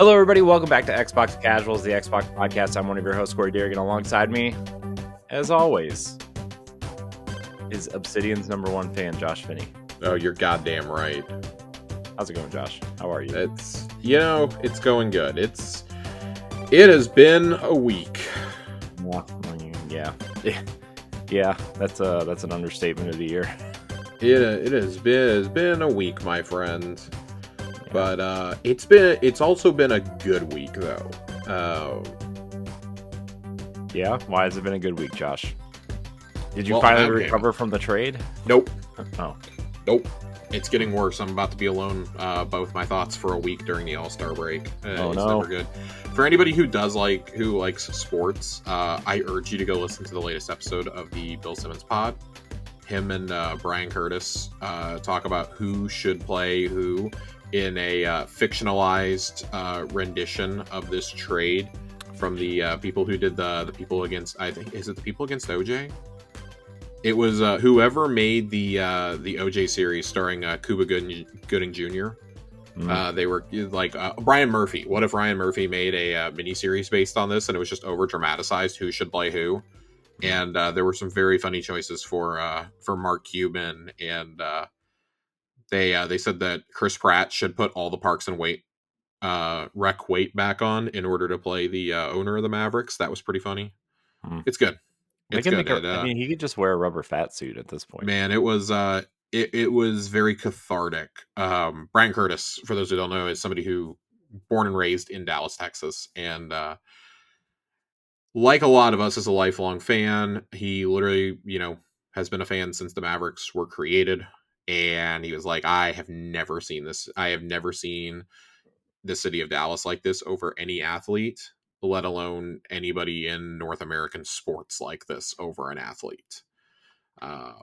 Hello, everybody. Welcome back to Xbox Casuals, the Xbox podcast. I'm one of your hosts, Corey Deerigan. Alongside me, as always, is Obsidian's #1 fan, Josh Finney. Oh, you're goddamn right. How's it going, Josh? How are you? It's going good. It has been a week. Yeah. That's an understatement of the year. It has been a week, my friend. But it's also been a good week though. Yeah? Why has it been a good week, Josh? Did you finally recover from the trade? Nope. Oh. Nope. It's getting worse. I'm about to be alone with my thoughts for a week during the All-Star break. It's never good. For anybody who likes sports, I urge you to go listen to the latest episode of the Bill Simmons pod. Him and Brian Curtis talk about who should play who in a fictionalized rendition of this trade from the people who did the people against, I think, is it the people against OJ? It was whoever made the OJ series starring Cuba Gooding Jr. They were like Ryan Murphy. What if Ryan Murphy made a miniseries based on this and it was just over dramatized who should play who? And there were some very funny choices for Mark Cuban, and they said that Chris Pratt should put all the Parks and Rec weight back on in order to play the owner of the Mavericks. That was pretty funny. It's good. It's good. He could just wear a rubber fat suit at this point. Man, it was very cathartic. Brian Curtis, for those who don't know, is somebody who born and raised in Dallas, Texas, and like a lot of us, is a lifelong fan. He literally, has been a fan since the Mavericks were created. And he was like, I have never seen this. I have never seen the city of Dallas like this over any athlete, let alone anybody in North American sports like this over an athlete. Bro,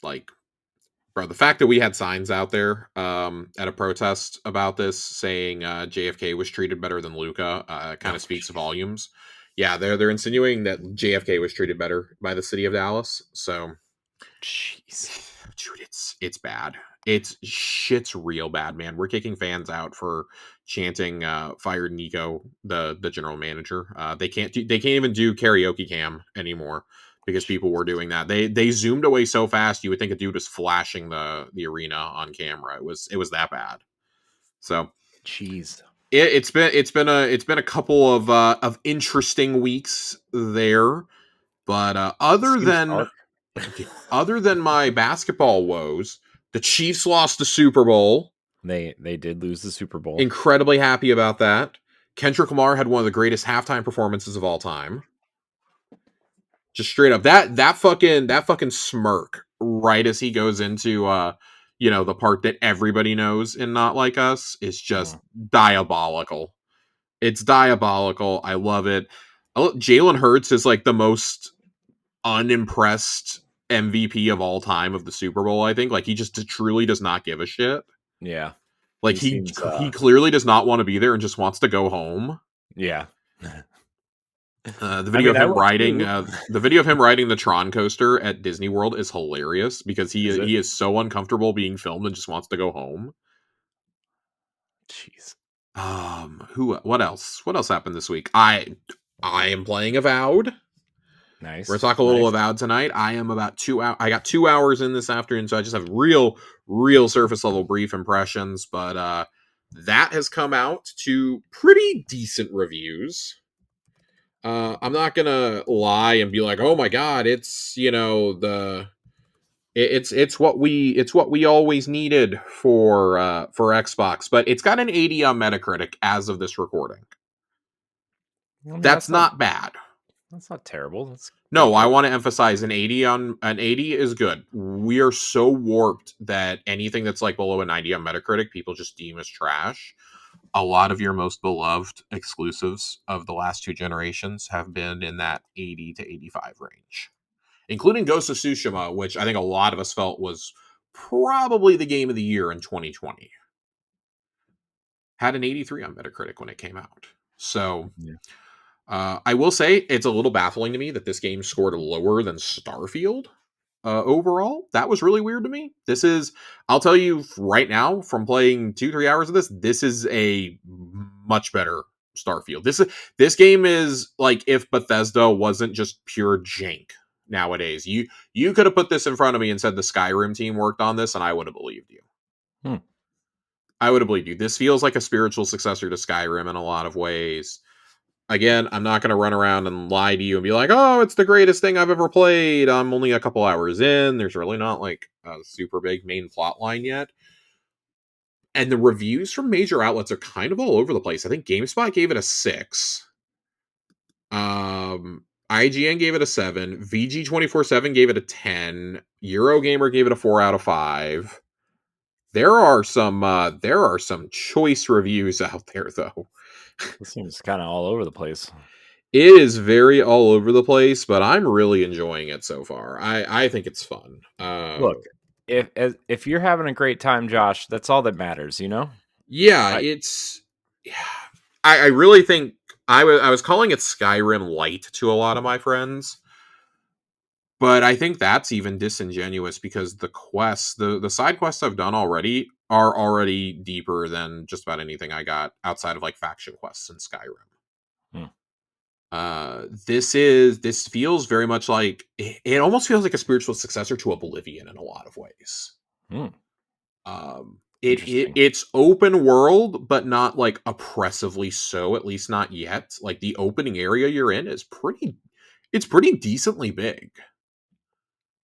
the fact that we had signs out there at a protest about this saying JFK was treated better than Luka kind of speaks volumes. Yeah, they're insinuating that JFK was treated better by the city of Dallas. So, jeez. Dude, it's bad. Shit's real bad, man. We're kicking fans out for chanting "Fired Nico," the general manager. They can't even do karaoke cam anymore because people were doing that. They zoomed away so fast you would think a dude was flashing the arena on camera. It was that bad. So, jeez. It's been a couple of interesting weeks there, but other than my basketball woes, the Chiefs lost the Super Bowl. They did lose the Super Bowl. Incredibly happy about that. Kendrick Lamar had one of the greatest halftime performances of all time. Just straight up, that fucking smirk right as he goes into the part that everybody knows in Not Like Us is just diabolical. It's diabolical. I love it. Jalen Hurts is like the most unimpressed MVP of all time of the Super Bowl, I think. Like, he just truly does not give a shit. Yeah. Like, he clearly does not want to be there and just wants to go home. Yeah. The video of him riding the Tron coaster at Disney World is hilarious because he is so uncomfortable being filmed and just wants to go home. Jeez. What else? What else happened this week? I am playing Avowed. Nice. We're gonna talk a little Avowed tonight. I am about 2 hours. I got 2 hours in this afternoon, so I just have real surface level brief impressions. But that has come out to pretty decent reviews. I'm not gonna lie and be like, oh my god, it's it's what we always needed for Xbox, but it's got an 80 on Metacritic as of this recording. That's not bad. That's not terrible. No, I want to emphasize an 80 is good. We are so warped that anything that's like below a 90 on Metacritic, people just deem as trash. A lot of your most beloved exclusives of the last two generations have been in that 80 to 85 range, including Ghost of Tsushima, which I think a lot of us felt was probably the game of the year in 2020. Had an 83 on Metacritic when it came out. So, yeah. I will say it's a little baffling to me that this game scored lower than Starfield overall. That was really weird to me. I'll tell you right now, from playing 2-3 hours of this is a much better Starfield. This game is like if Bethesda wasn't just pure jank nowadays. You could have put this in front of me and said the Skyrim team worked on this, and I would have believed you. Hmm. I would have believed you. This feels like a spiritual successor to Skyrim in a lot of ways. Again, I'm not going to run around and lie to you and be like, oh, it's the greatest thing I've ever played. I'm only a couple hours in. There's really not like a super big main plot line yet. And the reviews from major outlets are kind of all over the place. I think GameSpot gave it a 6. IGN gave it a 7. VG247 gave it a 10. Eurogamer gave it a 4 out of 5. There are some choice reviews out there though. This seems kind of all over the place. It is very all over the place, but I'm really enjoying it so far. I think it's fun. Look, if you're having a great time, Josh, that's all that matters, you know? Yeah, I really think I was calling it Skyrim Light to a lot of my friends. But I think that's even disingenuous because the quests, the side quests I've done already are already deeper than just about anything I got outside of like faction quests in Skyrim. This feels very much like it almost feels like a spiritual successor to Oblivion in a lot of ways. It's open world, but not like oppressively so, at least not yet. Like the opening area you're in is pretty decently big.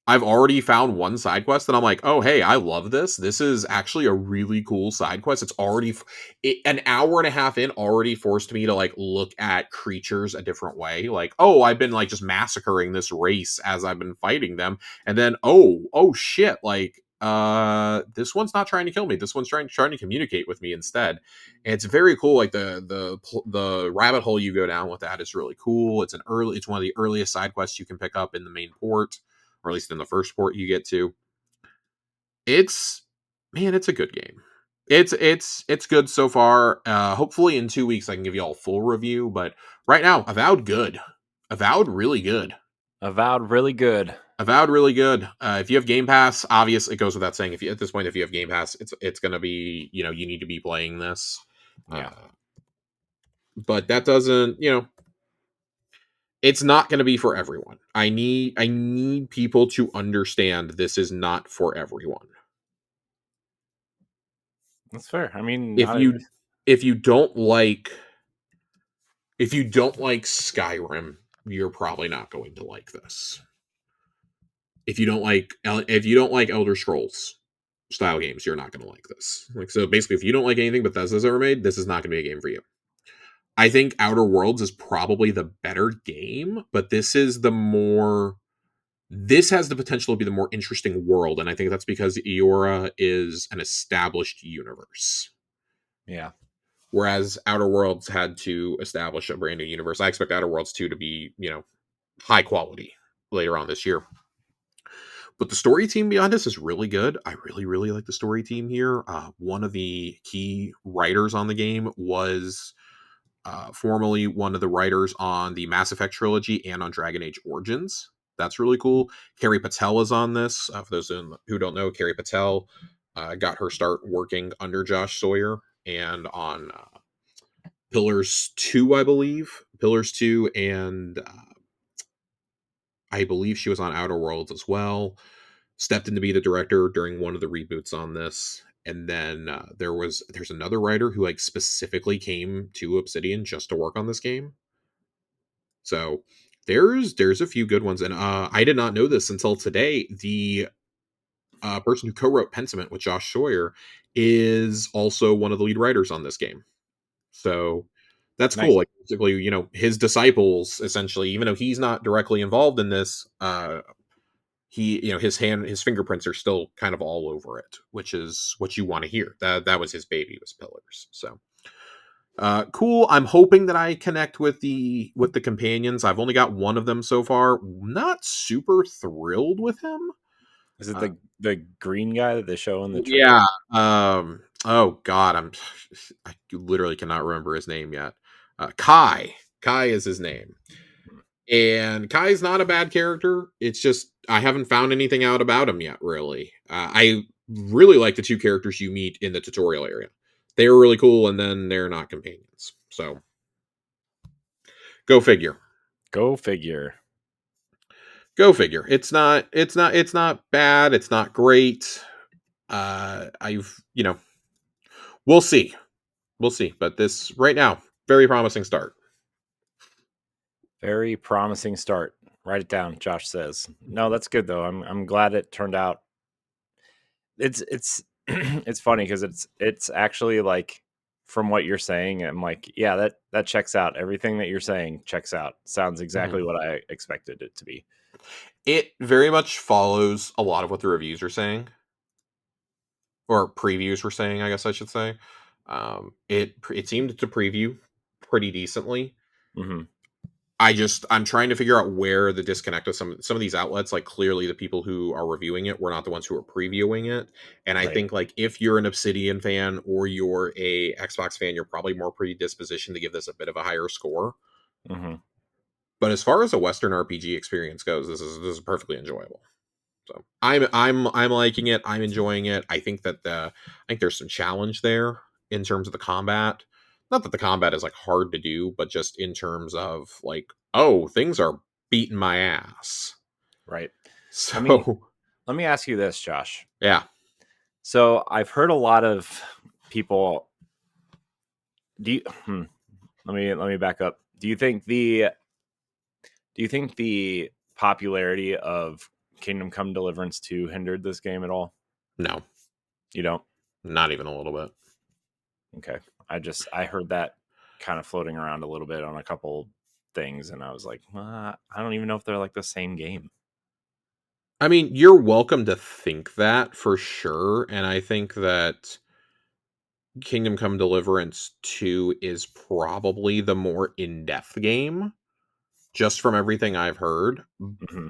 I've already found one side quest that I'm like, oh, hey, I love this. This is actually a really cool side quest. It's already an hour and a half in already forced me to like look at creatures a different way. Like, oh, I've been like just massacring this race as I've been fighting them. And then, oh shit, like, this one's not trying to kill me. This one's trying to communicate with me instead. And it's very cool. Like the rabbit hole you go down with that is really cool. It's one of the earliest side quests you can pick up in the main port, or at least in the first port you get to. It's a good game. It's good so far. Hopefully in 2 weeks I can give you all a full review, but right now, Avowed good. Avowed really good. Avowed really good. Avowed really good. If you have Game Pass, obviously it goes without saying. If you have Game Pass, it's gonna be, you need to be playing this. Yeah. But that doesn't, it's not going to be for everyone. I need people to understand this is not for everyone. That's fair. I mean, if you don't like Skyrim, you're probably not going to like this. If you don't like Elder Scrolls style games, you're not going to like this. Like, so basically, if you don't like anything Bethesda's ever made, this is not going to be a game for you. I think Outer Worlds is probably the better game, but this has the potential to be the more interesting world, and I think that's because Eora is an established universe. Yeah. Whereas Outer Worlds had to establish a brand new universe. I expect Outer Worlds 2 to be, high quality later on this year. But the story team beyond this is really good. I really, really like the story team here. One of the key writers on the game was formerly one of the writers on the Mass Effect trilogy and on Dragon Age Origins. That's really cool. Carrie Patel is on this. For those who don't know, Carrie Patel got her start working under Josh Sawyer and on Pillars 2, I believe. Pillars 2, and I believe she was on Outer Worlds as well. Stepped in to be the director during one of the reboots on this. And then there's another writer who like specifically came to Obsidian just to work on this game. So there's a few good ones, and I did not know this until today. The person who co-wrote Pentiment with Josh Sawyer is also one of the lead writers on this game. So that's nice. Cool. Like basically, his disciples essentially, even though he's not directly involved in this, he, his fingerprints are still kind of all over it, which is what you want to hear. That was his baby, was Pillars. So cool. I'm hoping that I connect with the companions. I've only got one of them so far. Not super thrilled with him. Is it the green guy that they show in the trailer? Yeah. Oh God, I literally cannot remember his name yet. Kai. Kai is his name. And Kai's not a bad character. It's just I haven't found anything out about him yet, really. I really like the two characters you meet in the tutorial area. they were really cool, and then they're not companions. So go figure. Go figure. Go figure. It's not bad. It's not great. We'll see. We'll see. But this right now, very promising start. Very promising start. Write it down, Josh says. No, that's good though. I'm glad it turned out. It's it's funny because it's actually like, from what you're saying, I'm like, yeah, that checks out. Everything that you're saying checks out. Sounds exactly what I expected it to be. It very much follows a lot of what the reviews are saying, or previews were saying, I guess I should say. It seemed to preview pretty decently. Mm-hmm. I'm trying to figure out where the disconnect of some of these outlets. Like, clearly the people who are reviewing it were not the ones who are previewing it. And I think, like, if you're an Obsidian fan or you're a Xbox fan, you're probably more predispositioned to give this a bit of a higher score. Mm-hmm. But as far as a Western RPG experience goes, this is perfectly enjoyable. So I'm liking it. I'm enjoying it. I think there's some challenge there in terms of the combat. Not that the combat is like hard to do, but just in terms of like, oh, things are beating my ass. Right. So let me ask you this, Josh. Yeah. So I've heard a lot of people. Let me back up. Do you think the popularity of Kingdom Come Deliverance 2 hindered this game at all? No. You don't? Not even a little bit. Okay. I heard that kind of floating around a little bit on a couple things, and I was like, I don't even know if they're like the same game. I mean, you're welcome to think that for sure, and I think that Kingdom Come Deliverance 2 is probably the more in-depth game, just from everything I've heard. Mm-hmm.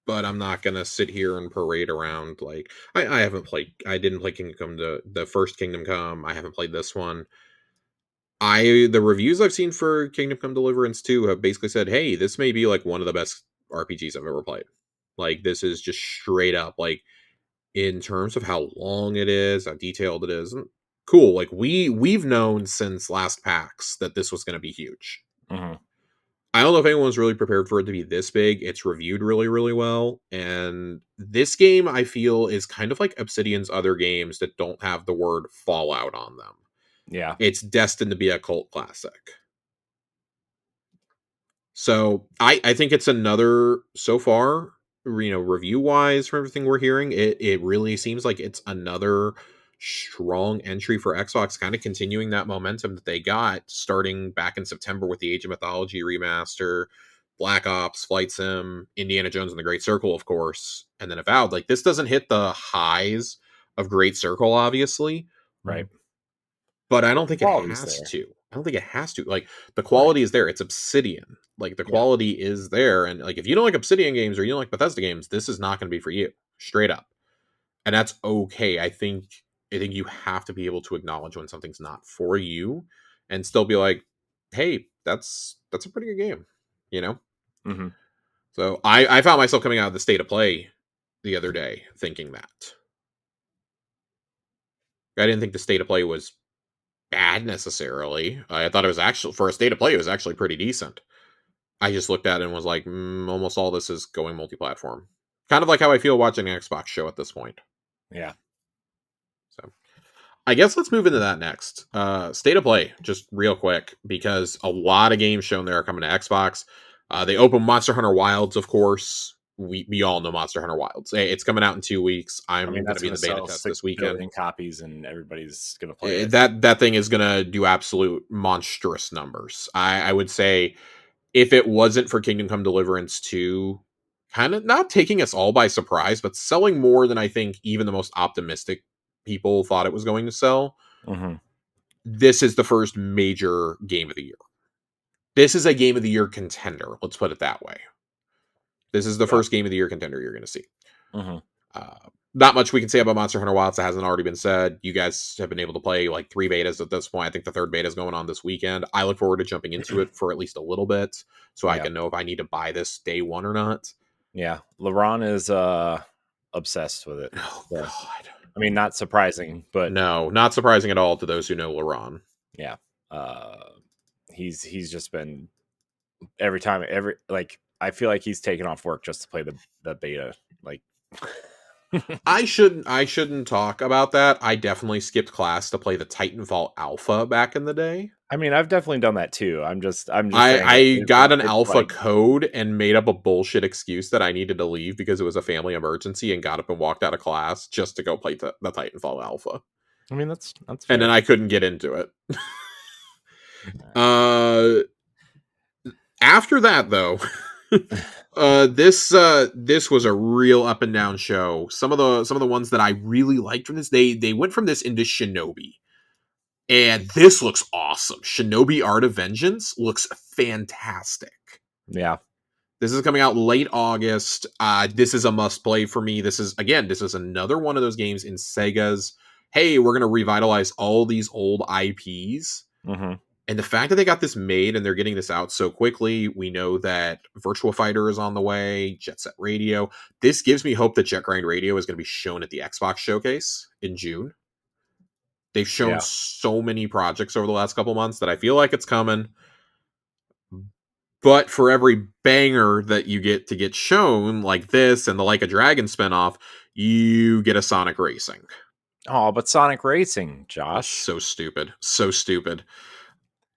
But I'm not gonna sit here and parade around like I didn't play Kingdom Come, the first Kingdom Come. I haven't played this one. The reviews I've seen for Kingdom Come Deliverance 2 have basically said, hey, this may be like one of the best RPGs I've ever played. Like, this is just straight up, like, in terms of how long it is, how detailed it is, and cool. Like, we've known since last PAX that this was going to be huge. Mm-hmm. I don't know if anyone's really prepared for it to be this big. It's reviewed really, really well. And this game, I feel, is kind of like Obsidian's other games that don't have the word Fallout on them. Yeah. It's destined to be a cult classic. So I think it's another, so far, review wise, from everything we're hearing, it really seems like it's another strong entry for Xbox, kind of continuing that momentum that they got starting back in September with the Age of Mythology remaster, Black Ops, Flight Sim, Indiana Jones and the Great Circle, of course, and then Avowed. Like, this doesn't hit the highs of Great Circle, obviously. Right. But I don't think it has to. I don't think it has to. Like, the quality is there. It's Obsidian. Like, the quality is there. And, like, if you don't like Obsidian games or you don't like Bethesda games, this is not going to be for you. Straight up. And that's okay. I think you have to be able to acknowledge when something's not for you and still be like, hey, that's a pretty good game. You know? Mm-hmm. So I found myself coming out of the state of play the other day thinking that. I didn't think the state of play was bad necessarily. I thought it was actually, for a state of play, it was actually pretty decent. I just looked at it and was like, almost all this is going multi-platform. Kind of like how I feel watching an Xbox show at this point. Yeah. So I guess let's move into that next. State of play, just real quick, because a lot of games shown there are coming to Xbox. They open Monster Hunter Wilds, of course. We all know Monster Hunter Wilds. Hey, it's coming out in 2 weeks. I'm going to be in the beta test this weekend. 6 billion copies, and everybody's going to play it. That thing is going to do absolute monstrous numbers. I would say, if it wasn't for Kingdom Come Deliverance 2, kind of not taking us all by surprise, but selling more than I think even the most optimistic people thought it was going to sell. Mm-hmm. This is the first major game of the year. This is a game of the year contender. Let's put it that way. This is the first game of the year contender you're going to see. Mm-hmm. Not much we can say about Monster Hunter Wilds that hasn't already been said. You guys have been able to play like 3 betas at this point. I think the 3rd beta is going on this weekend. I look forward to jumping into it for at least a little bit, so I can know if I need to buy this day one or not. Yeah, LeBron is obsessed with it. Oh God! I mean, not surprising, but No, not surprising at all to those who know Laurent. yeah, uh, he's just been every time, I feel like he's taken off work just to play the beta. Like, I shouldn't talk about that. I definitely skipped class to play the Titanfall Alpha back in the day. I mean, I've definitely done that too. I'm just I saying I got an it's alpha like, code and made up a bullshit excuse that I needed to leave because it was a family emergency and got up and walked out of class just to go play the Titanfall Alpha. I mean, that's And then fair. I couldn't get into it. Uh After that though, this was a real up and down show. Some of the ones that I really liked from this, they went from this into Shinobi. And this looks awesome. Shinobi Art of Vengeance looks fantastic. Yeah, This is coming out late August. This is a must play for me. This is another one of those games in Sega's, hey, we're going to revitalize all these old IPs. mm-hmm. And the fact that they got this made and they're getting this out so quickly, we know that Virtua Fighter is on the way, Jet Set Radio. This gives me hope that Jet Grind Radio is going to be shown at the Xbox Showcase in June. They've shown Yeah. so many projects over the last couple months that I feel like it's coming. But for every banger that you get shown, like this and the Like a Dragon spinoff, you get a Sonic Racing. Oh, but Sonic Racing, Josh. So stupid. So stupid.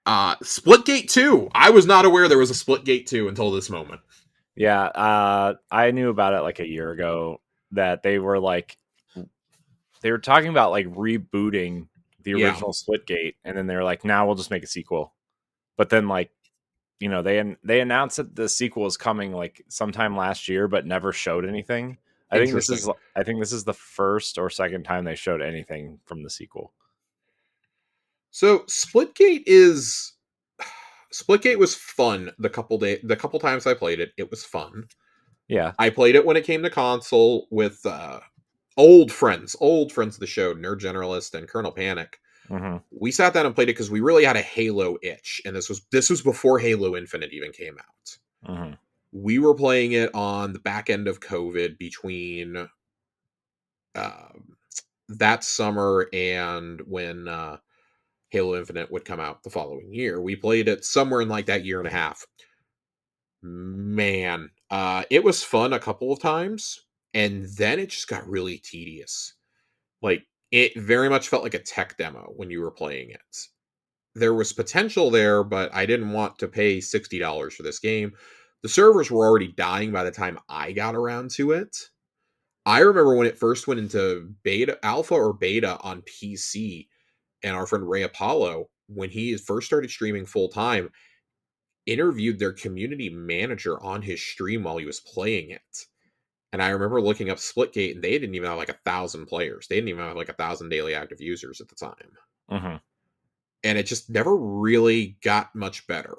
Splitgate 2. I was not aware there was a Splitgate 2 until this moment. Yeah, I knew about it like a year ago that they were talking about like rebooting the Yeah, original Splitgate, and then they were like, "Now we'll just make a sequel." But then, like, they announced that the sequel is coming like sometime last year, but never showed anything. interesting. I think this is the first or second time they showed anything from the sequel. So Splitgate was fun the couple times I played it. It was fun. Yeah. I played it when it came to console with old friends of the show, Nerd Generalist and Colonel Panic. Mm-hmm. We sat down and played it because we really had a Halo itch, and this was before Halo Infinite even came out. Mm-hmm. We were playing it on the back end of COVID between that summer and when Halo Infinite would come out the following year. We played it somewhere in like that year and a half. Man, it was fun a couple of times, and then it just got really tedious. Like, it very much felt like a tech demo when you were playing it. There was potential there, but I didn't want to pay $60 for this game. The servers were already dying by the time I got around to it. I remember when it first went into beta, alpha or beta on PC, and our friend Ray Apollo, when he first started streaming full time, interviewed their community manager on his stream while he was playing it. And I remember looking up Splitgate, and they didn't even have like 1,000 players. They didn't even have like 1,000 daily active users at the time. Mm-hmm. And it just never really got much better.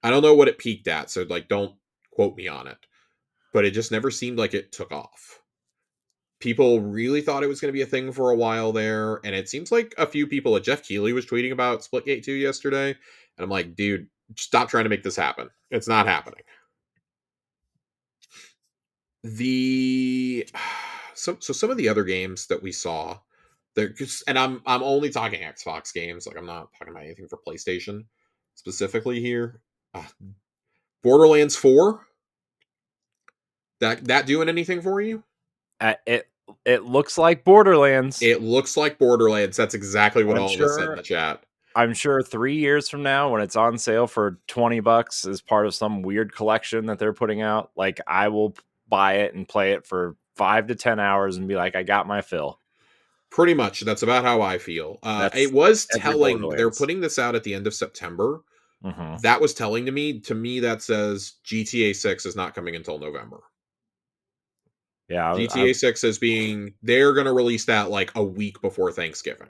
I don't know what it peaked at, so like don't quote me on it. But it just never seemed like it took off. People really thought it was going to be a thing for a while there, and it seems like a few people, like Jeff Keighley was tweeting about Splitgate 2 yesterday, and I'm like, dude, stop trying to make this happen. It's not happening. The so some of the other games that we saw there, and I'm only talking Xbox games, like I'm not talking about anything for PlayStation specifically here. uh, Borderlands 4, that doing anything for you? It looks like Borderlands. It looks like Borderlands. That's exactly what I'm all of us said in sure the chat. I'm sure 3 years from now when it's on sale for $20 as part of some weird collection that they're putting out, like, I will buy it and play it for 5 to 10 hours and be like, I got my fill. Pretty much, that's about how I feel. It That's was every telling they're Borderlands. putting this out at the end of September. Mm-hmm. That was telling to me. To me, that says GTA 6 is not coming until November. Yeah, GTA 6 is being, they're going to release that like a week before Thanksgiving.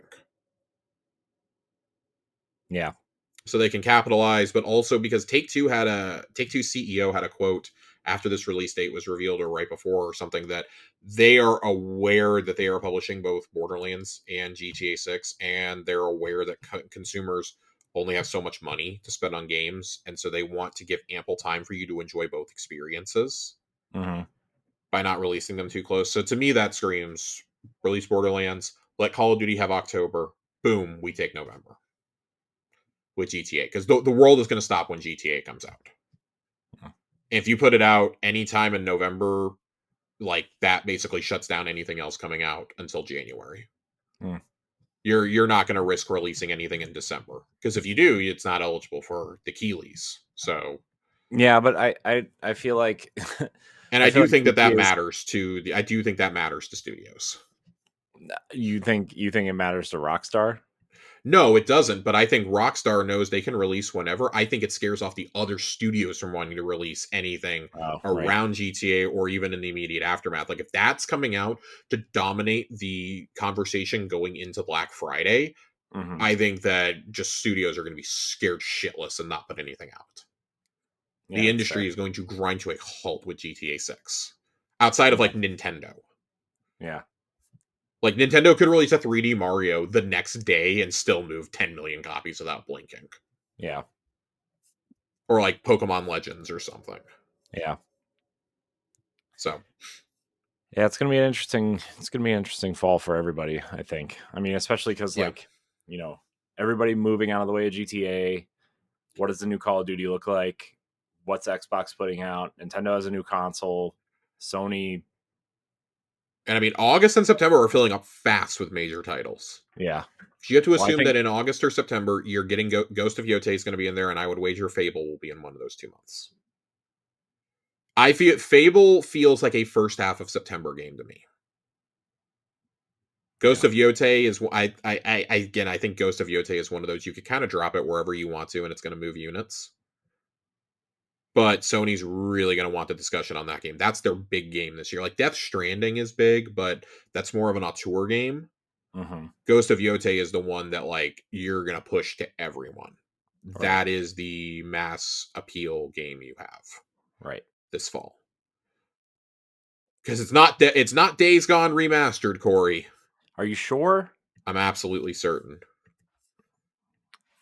yeah. So they can capitalize, but also because Take-Two CEO had a quote after this release date was revealed, or right before or something, that they are aware that they are publishing both Borderlands and GTA 6, and they're aware that consumers only have so much money to spend on games, and so they want to give ample time for you to enjoy both experiences Mm-hmm. by not releasing them too close. So to me, that screams release Borderlands, let Call of Duty have October. Boom, we take November with GTA because the world is going to stop when GTA comes out. If you put it out anytime in November, like that basically shuts down anything else coming out until January. Mm. You're not going to risk releasing anything in December because if you do, it's not eligible for the Keeleys. So yeah, but I feel like and I I feel do like think that that GTA is. matters to the. I do think that matters to studios. You think it matters to Rockstar? No, it doesn't. But I think Rockstar knows they can release whenever. I think it scares off the other studios from wanting to release anything Oh, right. around GTA or even in the immediate aftermath. Like if that's coming out to dominate the conversation going into Black Friday, Hmm. I think that just studios are going to be scared shitless and not put anything out. Yeah, The that's industry fair. is going to grind to a halt with GTA 6. Outside of Yeah, like Nintendo. yeah, Like Nintendo could release a 3D Mario the next day and still move 10 million copies without blinking. yeah, Or like Pokemon Legends or something. yeah. So, Yeah, it's gonna be an interesting. It's gonna be an interesting fall for everybody. I think. I mean, especially because yeah. like everybody moving out of the way of GTA. What does the new Call of Duty look like? What's Xbox putting out? Nintendo has a new console. Sony, And I mean, August and September are filling up fast with major titles. yeah. You have to Well, I assume think that in August or September, you're getting Ghost of Yotei is going to be in there, and I would wager Fable will be in one of those 2 months. I feel Fable feels like a first half of September game to me. Ghost yeah. of Yotei is I again I think Ghost of Yotei is one of those you could kind of drop it wherever you want to and it's going to move units. But Sony's really going to want the discussion on that game. That's their big game this year. Like Death Stranding is big, but that's more of an auteur game. Hmm. Ghost of Yotei is the one that like you're going to push to everyone. Right, That is the mass appeal game you have right. this fall. Because it's not Days Gone remastered, Corey. Are you sure? I'm absolutely certain.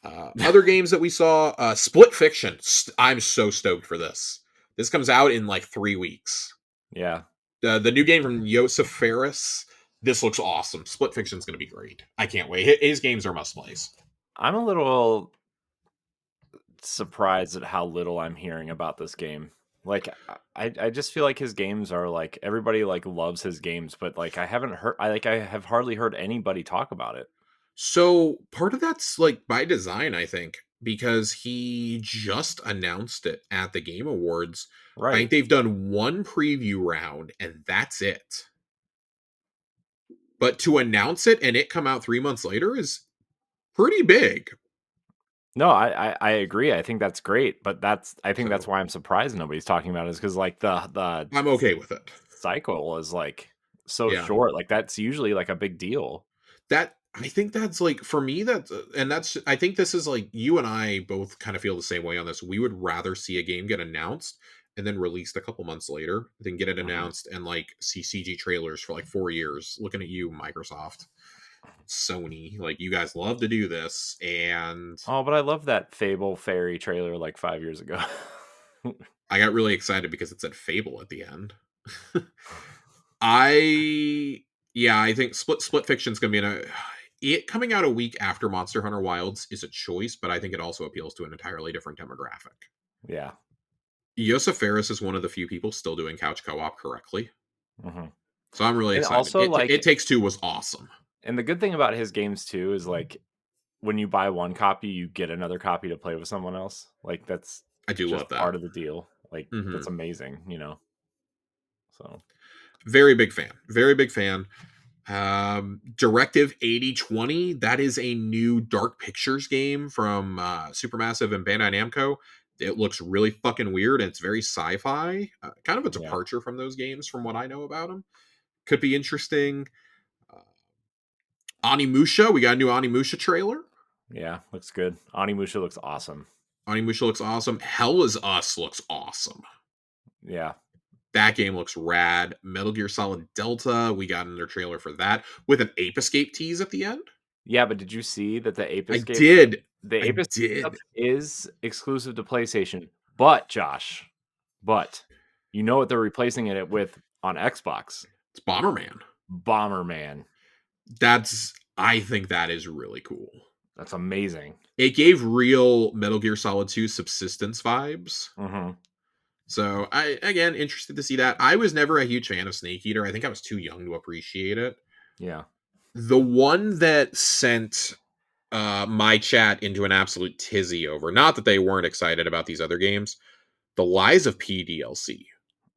Other games that we saw, Split Fiction. I'm so stoked for this. This comes out in like 3 weeks. Yeah. The new game from Josef Fares. This looks awesome. Split Fiction's going to be great. I can't wait. His games are must plays. I'm a little surprised at how little I'm hearing about this game. Like I just feel like his games are like everybody like loves his games, but like I haven't heard I have hardly heard anybody talk about it. So part of that's like by design, I think, because he just announced it at the Game Awards. I think Right. they've done one preview round and that's it. But to announce it and it come out 3 months later is pretty big. No, I agree. I think that's great, but I think that's So why I'm surprised nobody's talking about it is because like the I'm okay with it. cycle is like so Yeah. short. Like that's usually like a big deal. That I think that's like for me that's and that's I think this is like you and I both kind of feel the same way on this. We would rather see a game get announced and then released a couple months later than get it Mhm. announced and like see CG trailers for like 4 years. Looking at you, Microsoft, Sony, like you guys love to do this, and Oh, but I love that Fable Fairy trailer like 5 years ago. I got really excited because it said Fable at the end. I yeah, I think Split Fiction's gonna be in a it coming out a week after Monster Hunter Wilds is a choice, but I think it also appeals to an entirely different demographic. Yeah. Yosef Fares is one of the few people still doing couch co-op correctly, Hmm. so I'm really And excited. also It like Takes Two was awesome. and the good thing about his games too is like when you buy one copy, you get another copy to play with someone else. Like that's I do just love that. part of the deal. Like Hmm. that's amazing. So, Very big fan. Very big fan. Directive 8020. That is a new Dark Pictures game from Supermassive and Bandai Namco. It looks really fucking weird and it's very sci-fi. Kind of a yeah. departure from those games, from what I know about them. Could be interesting. Uh, Onimusha. We got a new Onimusha trailer. Yeah, looks good. Onimusha looks awesome. Onimusha looks awesome. Hell is Us looks awesome. Yeah. That game looks rad. Metal Gear Solid Delta. We got another trailer for that with an Ape Escape tease at the end. Yeah, but did you see that the Ape I Escape did. the I Ape Escape stuff did. is exclusive to PlayStation. But Josh, you know what they're replacing it with on Xbox? It's Bomberman. Bomberman. I think that is really cool. That's amazing. It gave real Metal Gear Solid 2 subsistence vibes. Mm-hmm. So again, interested to see that. I was never a huge fan of Snake Eater. I think I was too young to appreciate it. Yeah. The one that sent my chat into an absolute tizzy over, not that they weren't excited about these other games, the Lies of P DLC.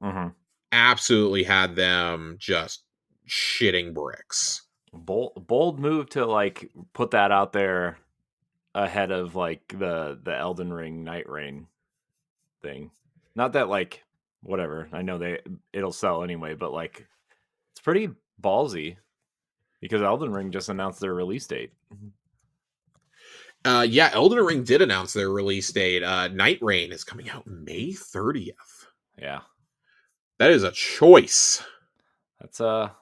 Mm-hmm. Absolutely had them just shitting bricks. Bold move to like put that out there ahead of like the Elden Ring Night Rain thing. Not that like whatever. I know it'll sell anyway, but like it's pretty ballsy because Elden Ring just announced their release date. Yeah, Elden Ring did announce their release date. Night Rain is coming out May 30th. Yeah. That is a choice. That's a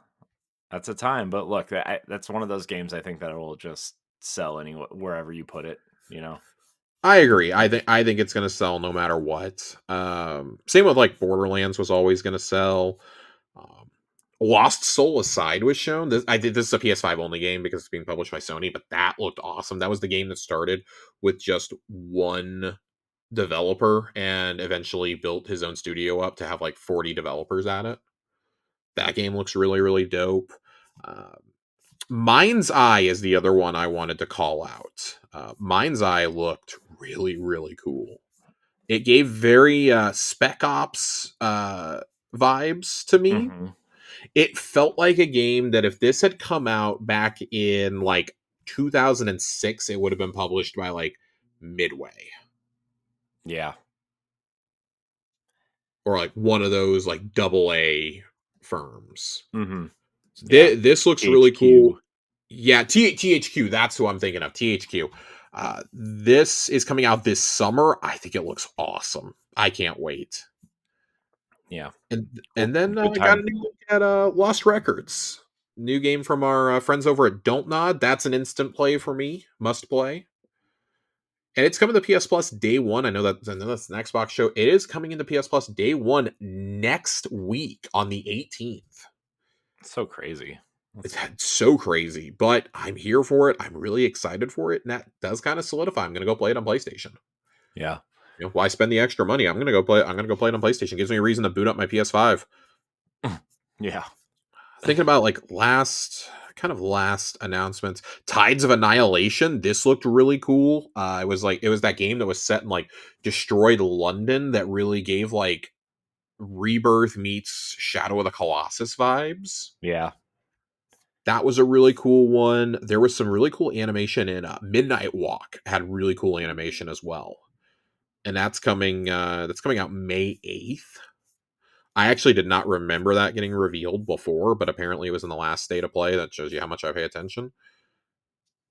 time, but look, that's one of those games I think that will just sell anywhere wherever you put it, you know. I agree. I think it's going to sell no matter what. Same with like Borderlands was always going to sell. Um, Lost Soul Aside was shown. This is a PS5 only game because it's being published by Sony, but that looked awesome. That was the game that started with just one developer and eventually built his own studio up to have like 40 developers at it. That game looks really, really dope. Um, Mind's Eye is the other one I wanted to call out. Mind's Eye looked really, really cool. It gave very Spec Ops vibes to me. Mm-hmm. It felt like a game that if this had come out back in like 2006, it would have been published by like Midway. Yeah. Or like one of those like double A firms. Mm-hmm. Yeah. This looks really HQ. cool. Yeah, THQ. That's who I'm thinking of. THQ. This is coming out this summer. I think it looks awesome. I can't wait. Yeah. And then Good I got a time. new look at Lost Records, new game from our friends over at Don't Nod. That's an instant play for me. Must play. And it's coming to PS Plus day one. I know that's an Xbox show. It is coming into PS Plus day one next week on the 18th. So crazy. It's so crazy, but I'm here for it. I'm really excited for it, and that does kind of solidify. I'm going to go play it on PlayStation. Yeah. You know, why spend the extra money? I'm going to go play. I'm going to go play it on PlayStation. Gives me a reason to boot up my PS5. Yeah. Thinking about like last announcements, Tides of Annihilation. This looked really cool. It was that game that was set in like destroyed London that really gave like Rebirth meets Shadow of the Colossus vibes. Yeah. That was a really cool one. There was some really cool animation in Midnight Walk. Had really cool animation as well, and that's coming. That's coming out May 8th. I actually did not remember that getting revealed before, but apparently it was in the last state of play. That shows you how much I pay attention.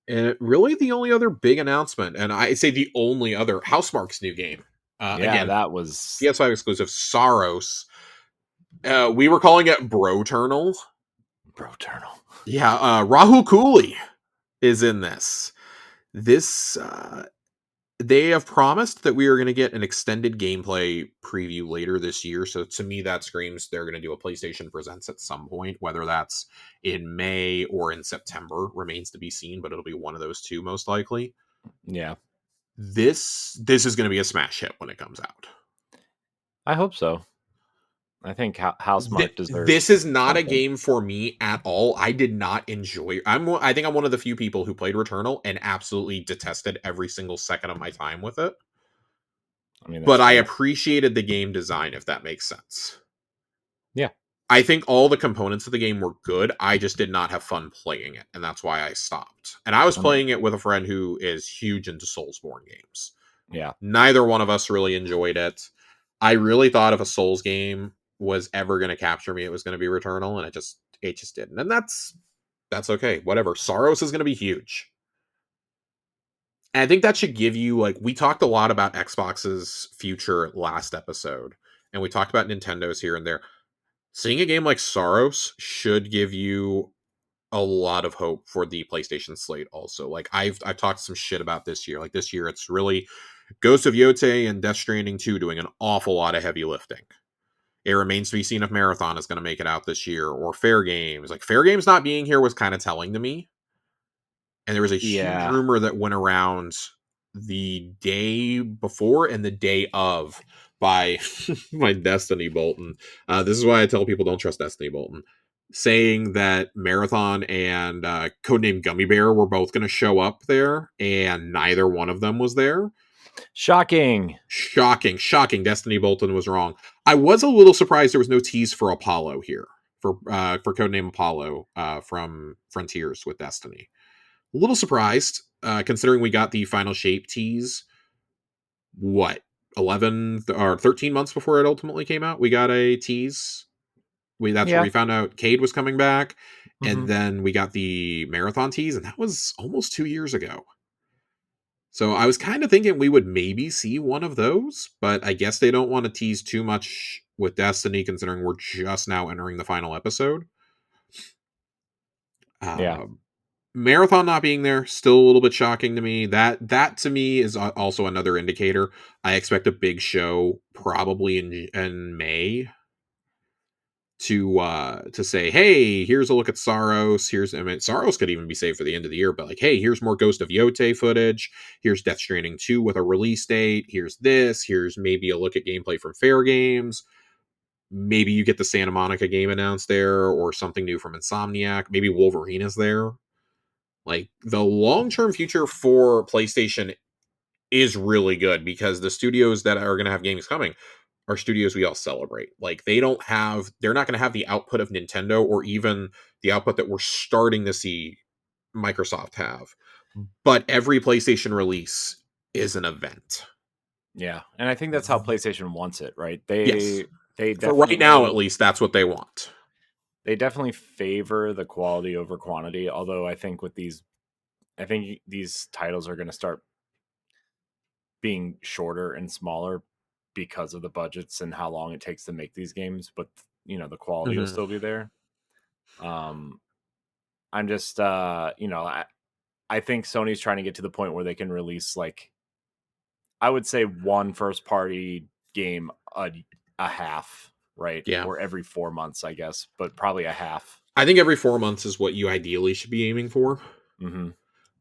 And really, the only other big announcement, and I say the only other, Housemarque's new game. Yeah, Again, that was PS5 exclusive, Saros. We were calling it Broternal. Broternal. Yeah, Rahul Cooley is in this. This they have promised that we are going to get an extended gameplay preview later this year. So to me, that screams they're going to do a PlayStation Presents at some point, whether that's in May or in September remains to be seen, but it'll be one of those two most likely. Yeah. This is going to be a smash hit when it comes out. I hope so. I think Housemarque deserves. This is not something. a game for me at all. I did not enjoy. I think I'm one of the few people who played Returnal and absolutely detested every single second of my time with it. I mean, but fair. I appreciated the game design, if that makes sense. Yeah. I think all the components of the game were good. I just did not have fun playing it, and that's why I stopped. And I was playing it with a friend who is huge into Soulsborne games. Yeah. Neither one of us really enjoyed it. I really thought if a Souls game was ever going to capture me, it was going to be Returnal, and it just didn't. And that's okay. Whatever. Saros is going to be huge. And I think that should give you, like, we talked a lot about Xbox's future last episode, and we talked about Nintendo's here and there. Seeing a game like Saros should give you a lot of hope for the PlayStation slate also. Like, I've talked some shit about this year. Like, this year, it's really Ghost of Yotei and Death Stranding 2 doing an awful lot of heavy lifting. It remains to be seen if Marathon is going to make it out this year, or Fair Games. Like, Fair Games not being here was kind of telling to me. And there was a huge Yeah. rumor that went around the day before and the day of by my Destiny Bolton. This is why I tell people don't trust Destiny Bolton. Saying that Marathon and Codename Gummy Bear were both going to show up there, and neither one of them was there. Shocking. Shocking. Destiny Bolton was wrong. I was a little surprised there was no tease for Apollo here, for Codename Apollo from Frontiers with Destiny. A little surprised, considering we got the final shape tease. What, 11 or 13 months before it ultimately came out? We got a tease. That's where Yeah. we found out Cade was coming back, and Mm-hmm. then we got the Marathon tease, and that was almost 2 years ago. So I was kind of thinking we would maybe see one of those, but I guess they don't want to tease too much with Destiny, considering we're just now entering the final episode. Yeah. Marathon not being there, still a little bit shocking to me. That to me is also another indicator. I expect a big show probably in May to say, hey, here's a look at Saros. Saros could even be saved for the end of the year, but like, hey, here's more Ghost of Yote footage. Here's Death Stranding 2 with a release date. Here's this. Here's maybe a look at gameplay from Fair Games. Maybe you get the Santa Monica game announced there, or something new from Insomniac. Maybe Wolverine is there. Like, the long-term future for PlayStation is really good, because the studios that are going to have games coming are studios we all celebrate. Like, they're not going to have the output of Nintendo, or even the output that we're starting to see Microsoft have. But every PlayStation release is an event. Yeah. And I think that's how PlayStation wants it, right? Yes. They For right now, at definitely least, that's what they want. they definitely favor the quality over quantity, although I think these titles are going to start being shorter and smaller because of the budgets and how long it takes to make these games, but the quality will Mm-hmm. still be there. I'm just I think Sony's trying to get to the point where they can release, like, I would say one first party game a half, right? Yeah. Or every 4 months, I guess, but probably a half. I think every 4 months is what you ideally should be aiming for. Mm-hmm.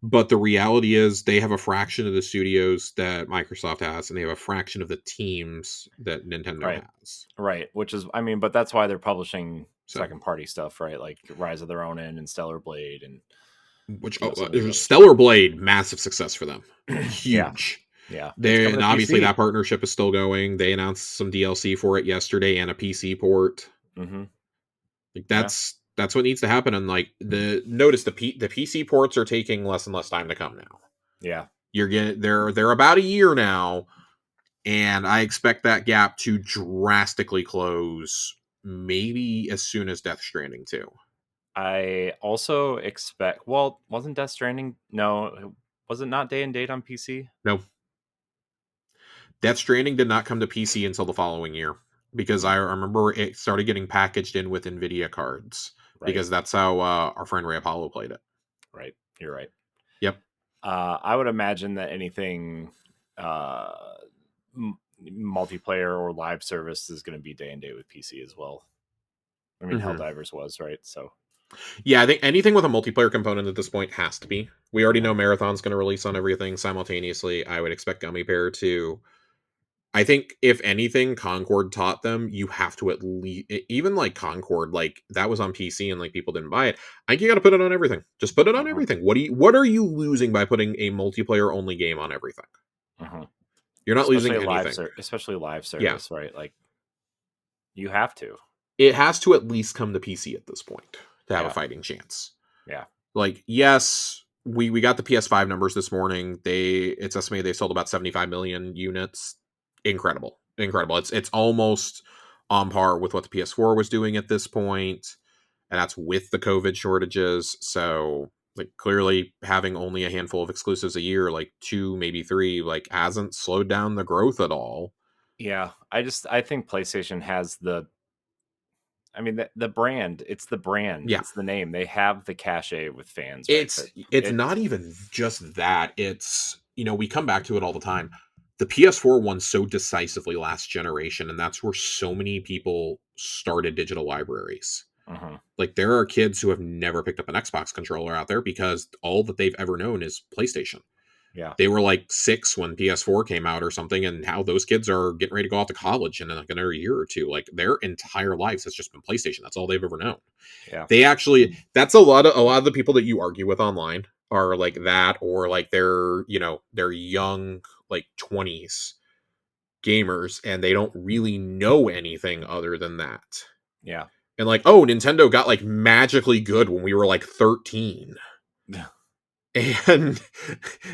But the reality is they have a fraction of the studios that Microsoft has, and they have a fraction of the teams that Nintendo Right. has. Right. Which is, I mean, but that's why they're publishing So, second party stuff, right? Like Rise of the Ronin and Stellar Blade and some of these others. Stellar Blade, massive success for them. Yeah. Huge. Yeah. It's They, coming and to obviously PC. that partnership is still going. They announced some DLC for it yesterday and a PC port. Mm-hmm. Like, that's what needs to happen. And like, the PC ports are taking less and less time to come now. Yeah. They're about a year now, and I expect that gap to drastically close, maybe as soon as Death Stranding 2. I also expect, well, wasn't Death Stranding? No, was it not day and date on PC? No, Death Stranding did not come to PC until the following year, because I remember it started getting packaged in with NVIDIA cards, Right. because that's how our friend Ray Apollo played it. Right. You're right. Yep. I would imagine that anything multiplayer or live service is going to be day and date with PC as well. I mean, Mm-hmm. Helldivers was, right? So, yeah, I think anything with a multiplayer component at this point has to be. We already yeah. know Marathon's going to release on everything simultaneously. I would expect Gummy Bear to. I think if anything, Concord taught them you have to at least, even like Concord, like that was on PC and like people didn't buy it. I think you got to put it on everything. Just put it on everything. What are you losing by putting a multiplayer only game on everything? You're not losing anything. Especially live Yeah. service, right? Like, you have to. It has to at least come to PC at this point to have Yeah. a fighting chance. Yeah. Like, yes, we got the PS5 numbers this morning. It's estimated they sold about 75 million units. Incredible. It's almost on par with what the PS4 was doing at this point, and that's with the COVID shortages. So, like, clearly having only a handful of exclusives a year, like 2, maybe 3, like, hasn't slowed down the growth at all. Yeah. I think PlayStation has the brand. It's the brand. Yeah. It's the name. They have the cachet with fans, right? It's not even just that. It's, we come back to it all the time. the PS4 won so decisively last generation, and that's where so many people started digital libraries. Like, there are kids who have never picked up an Xbox controller out there because all that they've ever known is PlayStation. Yeah. They were like 6 when PS4 came out or something, and how those kids are getting ready to go off to college in like another year or two. Like, their entire lives has just been PlayStation. That's all they've ever known. Yeah. They actually, that's a lot of the people that you argue with online are like that, or like they're, they're young, like 20s gamers, and they don't really know anything other than that. Yeah. And like, oh, Nintendo got like magically good when we were like 13. And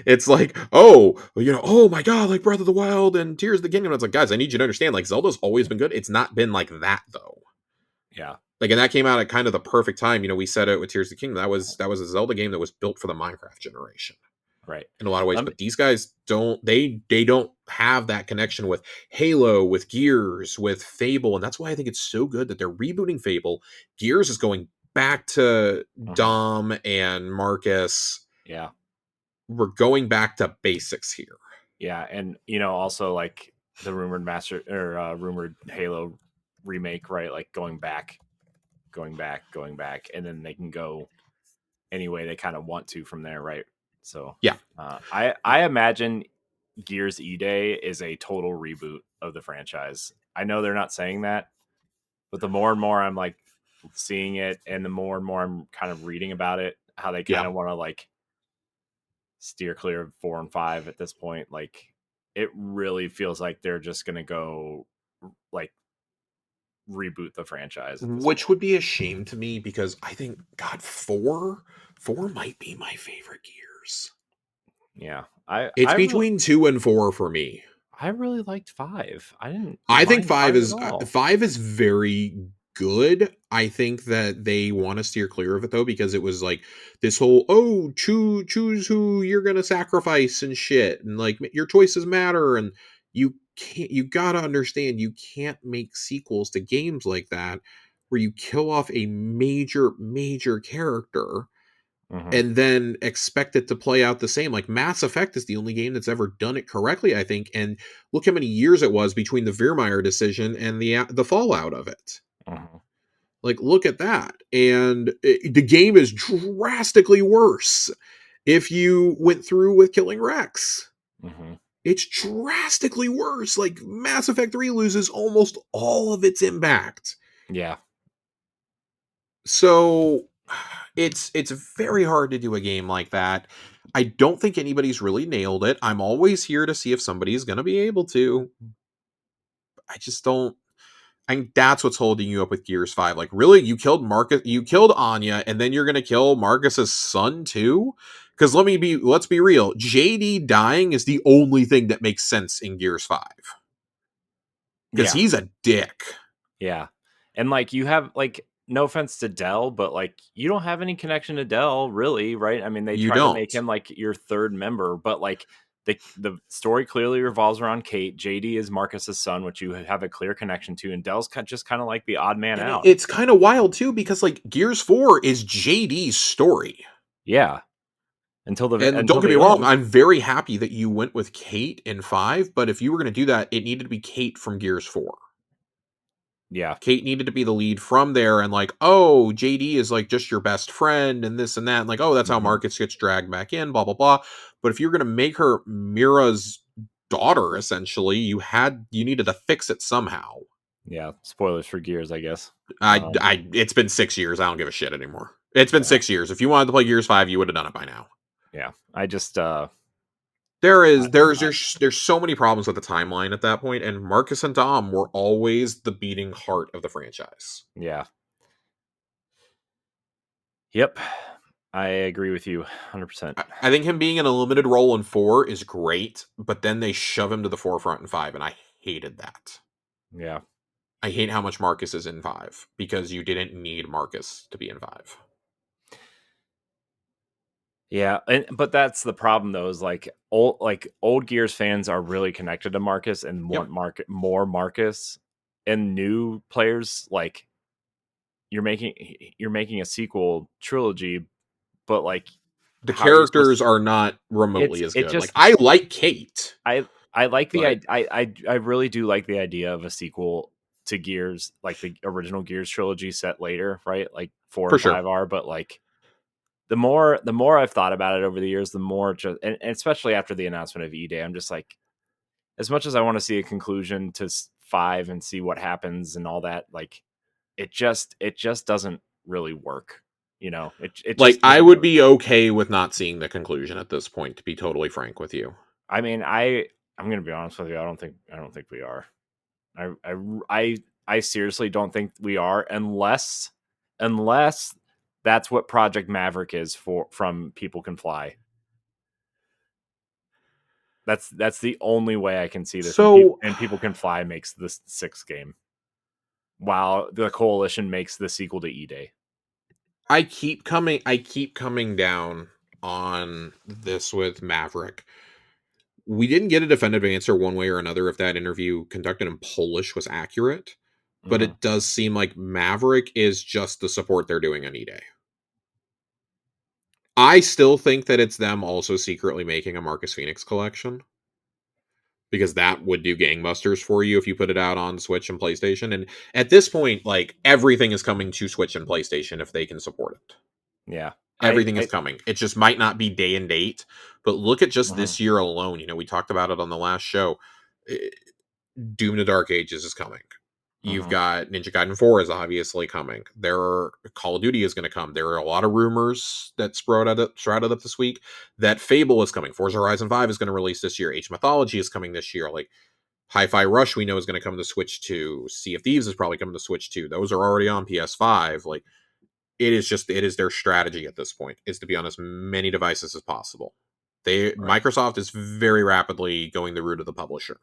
it's like, oh, oh my god, like Breath of the Wild and Tears of the Kingdom. It's like, guys, I need you to understand, like, Zelda's always been good. It's not been like that though. Yeah. Like, and that came out at kind of the perfect time. We said it with Tears of the Kingdom. That was a Zelda game that was built for the Minecraft generation. Right. In a lot of ways. But these guys don't have that connection with Halo, with Gears, with Fable. And that's why I think it's so good that they're rebooting Fable. Gears is going back to Dom and Marcus. Yeah. We're going back to basics here. Yeah. And, also like the rumored rumored Halo remake, right? Like going back. And then they can go any way they kind of want to from there, right? So yeah, I imagine Gears E-Day is a total reboot of the franchise. I know they're not saying that, but the more and more I'm like seeing it, and the more and more I'm kind of reading about it, how they kind of want to like steer clear of 4 and 5 at this point. Like, it really feels like they're just gonna go like reboot the franchise, which would be a shame to me, because I think, God, 4 might be my favorite Gears. Yeah, it's between 2 and 4 for me. I really liked 5. I think 5 is very good. I think that they want to steer clear of it though, because it was like this whole, choose who you're gonna sacrifice and shit, and like your choices matter, and you gotta understand, you can't make sequels to games like that where you kill off a major character and then expect it to play out the same. Like, Mass Effect is the only game that's ever done it correctly, I think. And look how many years it was between the Veermeyer decision and the fallout of it. Like, look at that. And the game is drastically worse if you went through with killing Rex. It's drastically worse. Like, Mass Effect 3 loses almost all of its impact. Yeah. So it's very hard to do a game like that. I don't think anybody's really nailed it. I'm always here to see if somebody's going to be able to. I just don't. I think that's what's holding you up with Gears 5. Like, really? You killed Marcus, you killed Anya, and then you're going to kill Marcus's son too? Because let's be real. JD dying is the only thing that makes sense in Gears 5. Because he's a dick. Yeah. And like, you have like, no offense to Dell, but like, you don't have any connection to Dell, really, right? I mean, they try to make him like your third member, but like the story clearly revolves around Kate. JD is Marcus's son, which you have a clear connection to, and Dell's just kind of like the odd man out. It's kind of wild too, because like Gears 4 is JD's story. Yeah. Until don't get me wrong, I'm very happy that you went with Kate in 5, but if you were going to do that, it needed to be Kate from Gears 4. Yeah. Kate needed to be the lead from there, and like, oh, JD is like just your best friend and this and that. And like, oh, that's how Marcus gets dragged back in, blah, blah, blah. But if you're going to make her Mira's daughter, essentially, you needed to fix it somehow. Yeah. Spoilers for Gears, I guess. It's been 6 years. I don't give a shit anymore. It's been 6 years. If you wanted to play Gears 5, you would have done it by now. Yeah. I just, there's so many problems with the timeline at that point, and Marcus and Dom were always the beating heart of the franchise. Yeah. Yep. I agree with you 100%. I think him being in a limited role in 4 is great, but then they shove him to the forefront in 5, and I hated that. Yeah. I hate how much Marcus is in 5, because you didn't need Marcus to be in 5. Yeah, but that's the problem though, is like old Gears fans are really connected to Marcus and want more Marcus, and new players, like, you're making a sequel trilogy, but like the characters are not remotely as good. Like, I like Kate. I I like the But I really do like the idea of a sequel to Gears, like the original Gears trilogy set later, right? Like 4 for and sure. 5 are, but like the more I've thought about it over the years, the more just and especially after the announcement of E-Day, I'm just like, as much as I want to see a conclusion to 5 and see what happens and all that, like it just doesn't really work. It Like, just I doesn't would work. be okay with not seeing the conclusion at this point, to be totally frank with you. I mean, I'm gonna be honest with you. I don't think we are. I I I I seriously don't think we are, unless that's what Project Maverick is from People Can Fly. That's the only way I can see this, and So People Can Fly makes this sixth game, while the Coalition makes the sequel to E-Day. I keep coming down on this with Maverick. We didn't get a definitive answer one way or another if that interview conducted in Polish was accurate, but Mm-hmm. it does seem like Maverick is just the support they're doing on E-Day. I still think that it's them also secretly making a Marcus Phoenix collection, because that would do gangbusters for you if you put it out on Switch and PlayStation. And at this point, like, everything is coming to Switch and PlayStation if they can support it. Yeah, Everything is I coming. It just might not be day and date, but look at just mm-hmm. this year alone. We talked about it on the last show. Doom: The Dark Ages is coming. You've Mm-hmm. got Ninja Gaiden 4 is obviously coming. Call of Duty is going to come. There are a lot of rumors that shrouded up this week that Fable is coming. Forza Horizon 5 is going to release this year. Age of Mythology is coming this year. Like, Hi-Fi Rush, we know, is going to come to Switch 2. Sea of Thieves is probably coming to Switch 2. Those are already on PS5. Like, it is their strategy at this point, is to be on as many devices as possible. Right. Microsoft is very rapidly going the route of the publisher,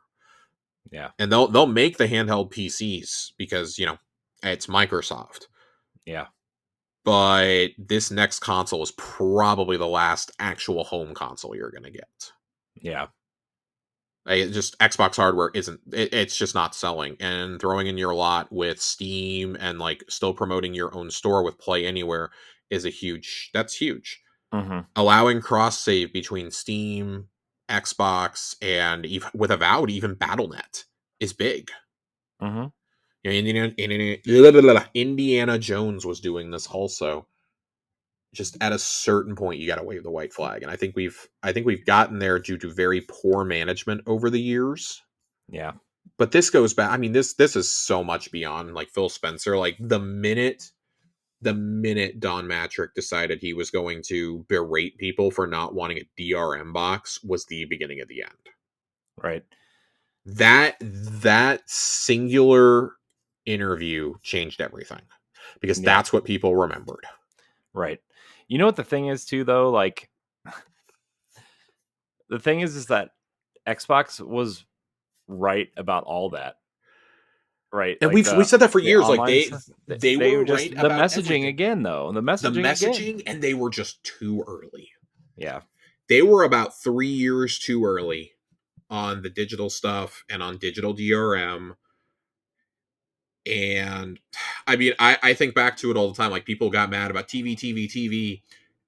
Yeah. and they'll make the handheld PCs because it's Microsoft. Yeah. But this next console is probably the last actual home console you're going to get. Yeah. Just Xbox hardware it's just not selling, and throwing in your lot with Steam and like still promoting your own store with Play Anywhere that's huge. Mm-hmm. Allowing cross save between Steam, Xbox, and even with Avowed, even BattleNet is big. Mm-hmm. Indiana Jones was doing this also. Just at a certain point, you got to wave the white flag, and I think we've gotten there due to very poor management over the years. Yeah. But this goes back. I mean, this is so much beyond like Phil Spencer. Like, the minute Don Matrick decided he was going to berate people for not wanting a DRM box was the beginning of the end. Right. That singular interview changed everything, because Yeah. that's what people remembered. Right. You know what the thing is too, though? Like, the thing is that Xbox was right about all that. Right. And Like we said that for the years. Like, online they stuff. they They were were just right the about messaging everything. again, though. The The messaging again. messaging, and they were just too early. Yeah. They were about 3 years too early on the digital stuff and on digital DRM. And I mean, I think back to it all the time. Like, people got mad about TV,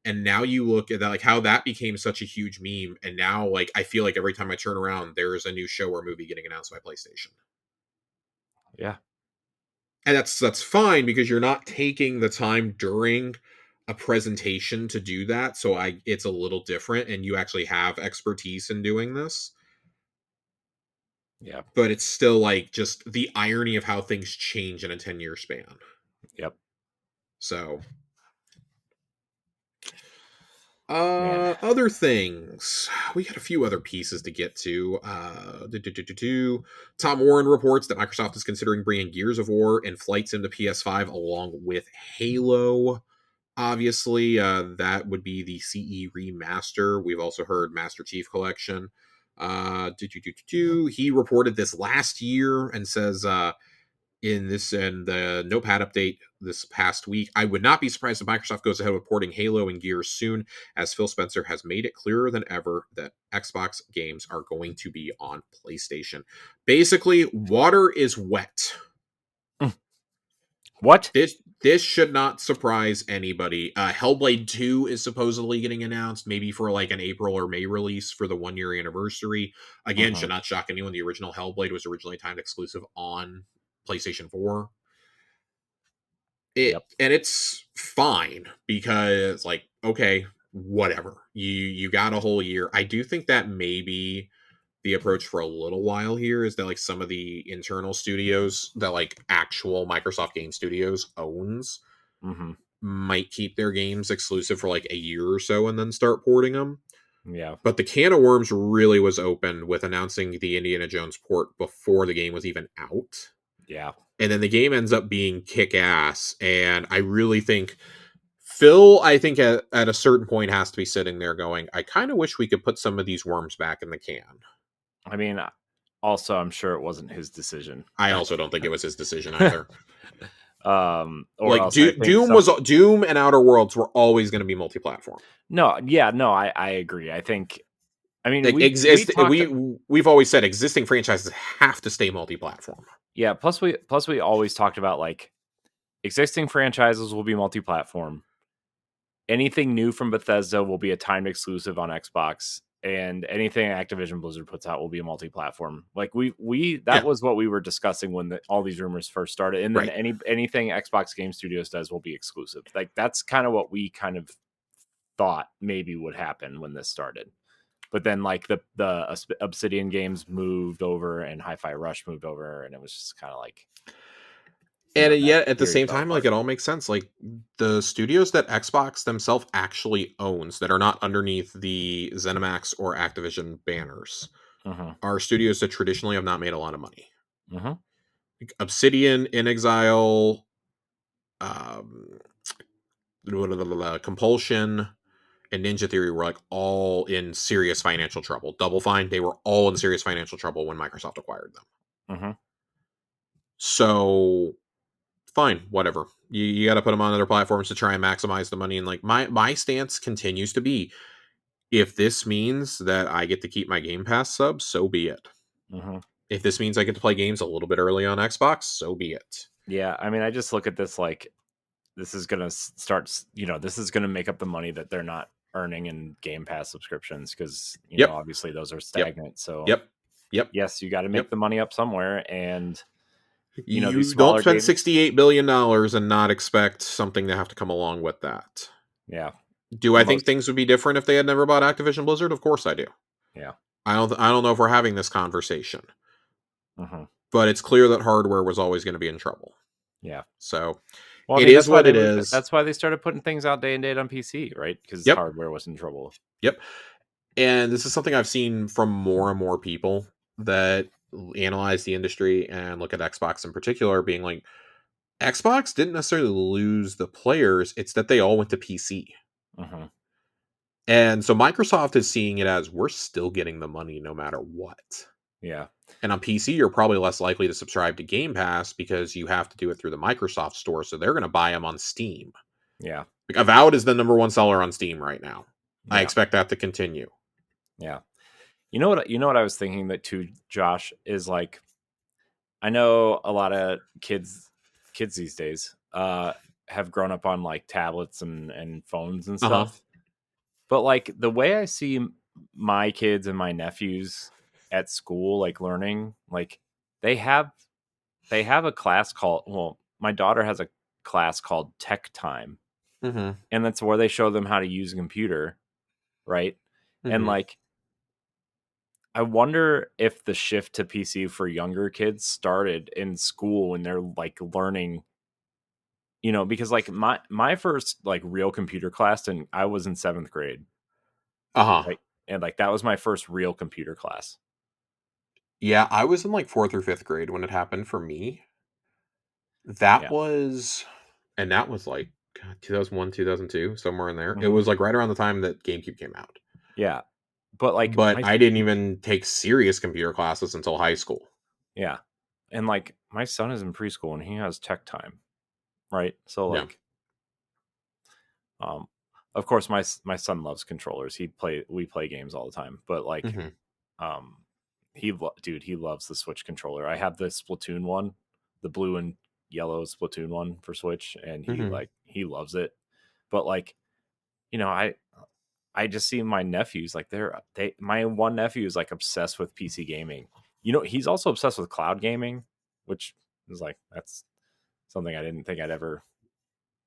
and now you look at that, like, how that became such a huge meme. And now, like, I feel like every time I turn around, there's a new show or movie getting announced by PlayStation. Yeah. And that's fine, because you're not taking the time during a presentation to do that. So it's a little different, and you actually have expertise in doing this. Yeah. But it's still like just the irony of how things change in a 10-year span. Yep. So, Man. other things. We got a few other pieces to get to. Tom Warren reports that Microsoft is considering bringing Gears of War and Flight Sim to PS5 along with Halo. Obviously, that would be the CE remaster. We've also heard Master Chief Collection. He reported this last year and says, in the Notepad update this past week, I would not be surprised if Microsoft goes ahead with porting Halo and Gears soon, as Phil Spencer has made it clearer than ever that Xbox games are going to be on PlayStation. Basically, water is wet. What? this should not surprise anybody. Hellblade 2 is supposedly getting announced, maybe for like an April or May release for the 1 year anniversary. Again, Mm-hmm. should not shock anyone. The original Hellblade was originally timed exclusive on PlayStation 4. Yep. And it's fine because like, okay, whatever. You got a whole year. I do think that maybe the approach for a little while here is that like some of the internal studios that like actual Microsoft Game Studios owns Mm-hmm. might keep their games exclusive for like a year or so and then start porting them. Yeah. But the can of worms really was opened with announcing the Indiana Jones port before the game was even out. Yeah. And then the game ends up being kick ass. And I really think Phil, I think at a certain point has to be sitting there going, I kind of wish we could put some of these worms back in the can. I mean, also, I'm sure it wasn't his decision. I also don't think it was his decision either. Or Like else I think Doom and Outer Worlds were always going to be multi-platform. No, yeah, no, I agree. I think, I mean, Like we talked, we've always said existing franchises have to stay multi-platform. yeah. Plus we always talked about like existing franchises will be multi-platform. Anything new from Bethesda will be a timed exclusive on Xbox, and anything Activision Blizzard puts out will be a multi-platform. Like that Yeah, was what we were discussing when all these rumors first started. And then right. anything Xbox Game Studios does will be exclusive. Like that's kind of what we kind of thought maybe would happen when this started. But then like the Obsidian games moved over and Hi-Fi Rush moved over, and it was just kind of like, And that yet at the series same fell time, like apart. it all makes sense. Like the studios that Xbox themselves actually owns that are not underneath the ZeniMax or Activision banners Mm-hmm. are studios that traditionally have not made a lot of money. Mm-hmm. Like Obsidian, In Exile, um, Compulsion, and Ninja Theory were like all in serious financial trouble. Double Fine, they were all in serious financial trouble when Microsoft acquired them. Mm-hmm. So fine, whatever. You got to put them on other platforms to try and maximize the money. And like my stance continues to be, if this means that I get to keep my Game Pass sub, so be it. Mm-hmm. If this means I get to play games a little bit early on Xbox, so be it. Yeah, I mean, I just look at this like this is gonna start. This is gonna make up the money that they're not earning in Game Pass subscriptions because Yep. obviously those are Yep. stagnant. So Yep. Yep. yes, you got to make Yep. the money up somewhere, and these You don't smaller spend games. $68 billion and not expect something to have to come along with that. Yeah, Do I think most. things would be different if they had never bought Activision Blizzard? Of course I do. Yeah. I don't know if we're having this conversation, Mm-hmm. but it's clear that hardware was always going to be in trouble. Yeah. So Well, I it mean, is what it is. that's why they started putting things out day and date on PC, right? Because Yep. hardware was in trouble. Yep. And this is something I've seen from more and more people that analyze the industry and look at Xbox in particular, being like, Xbox didn't necessarily lose the players, it's that they all went to PC. Mm-hmm. And so Microsoft is seeing it as we're still getting the money no matter what. Yeah. And on PC, you're probably less likely to subscribe to Game Pass because you have to do it through the Microsoft store. So they're going to buy them on Steam. Yeah. Like Avowed is the number one seller on Steam right now. I Yeah. expect that to continue. Yeah. You know what I was thinking that too, Josh, is like I know a lot of kids these days have grown up on like tablets and phones and Uh-huh. stuff. But like the way I see my kids and my nephews at school like learning, like they have a class called, well, my daughter has a class called Tech Time. Mm-hmm. And that's where they show them how to use a computer, right? And Mm-hmm. like I wonder if the shift to PC for younger kids started in school when they're like learning, because like my first like real computer class, and I was in 7th grade, Uh-huh. right? And like that was my first real computer class. Yeah, I was in like fourth or fifth grade when it happened for me. That Yeah. was, and that was like God, 2001, 2002, somewhere in there. It Hmm. was like right around the time that GameCube came out. Yeah. But like But I didn't even take serious computer classes until high school. yeah. And like my son is in preschool and he has Tech Time, right? So Yeah. like, um, of course my son loves controllers. We play games all the time, but like, Mm-hmm. um, he loves the Switch controller. I have the Splatoon one, the blue and yellow Splatoon one for Switch, and Mm-hmm. he loves it. But like, I just see my nephews like my one nephew is like obsessed with PC gaming. He's also obsessed with cloud gaming, which is like that's something I didn't think I'd ever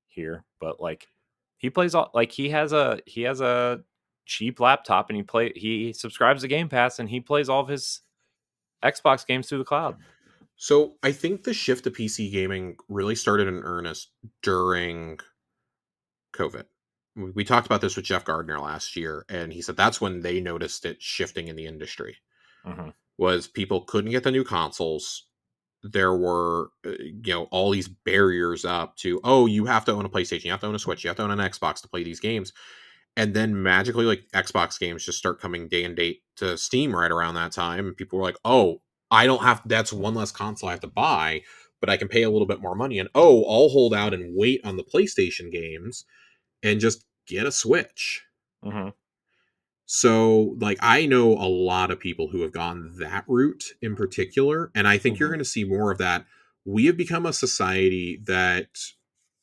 hear. But like he plays all like he has a cheap laptop and he subscribes to Game Pass and he plays all of his Xbox games through the cloud. So I think the shift to PC gaming really started in earnest during COVID. We talked about this with Jeff Gardner last year, and he said that's when they noticed it shifting in the industry. Mm-hmm. Was people couldn't get the new consoles. There were all these barriers up to, oh, you have to own a PlayStation, you have to own a Switch, you have to own an Xbox to play these games. And then magically, like, Xbox games just start coming day and date to Steam right around that time, and people were like, oh, I don't have, that's one less console I have to buy, but I can pay a little bit more money, and oh, I'll hold out and wait on the PlayStation games and just get a Switch. Mm-hmm. So, like, I know a lot of people who have gone that route in particular, and I think you're Mm-hmm. going to see more of that. We have become a society that,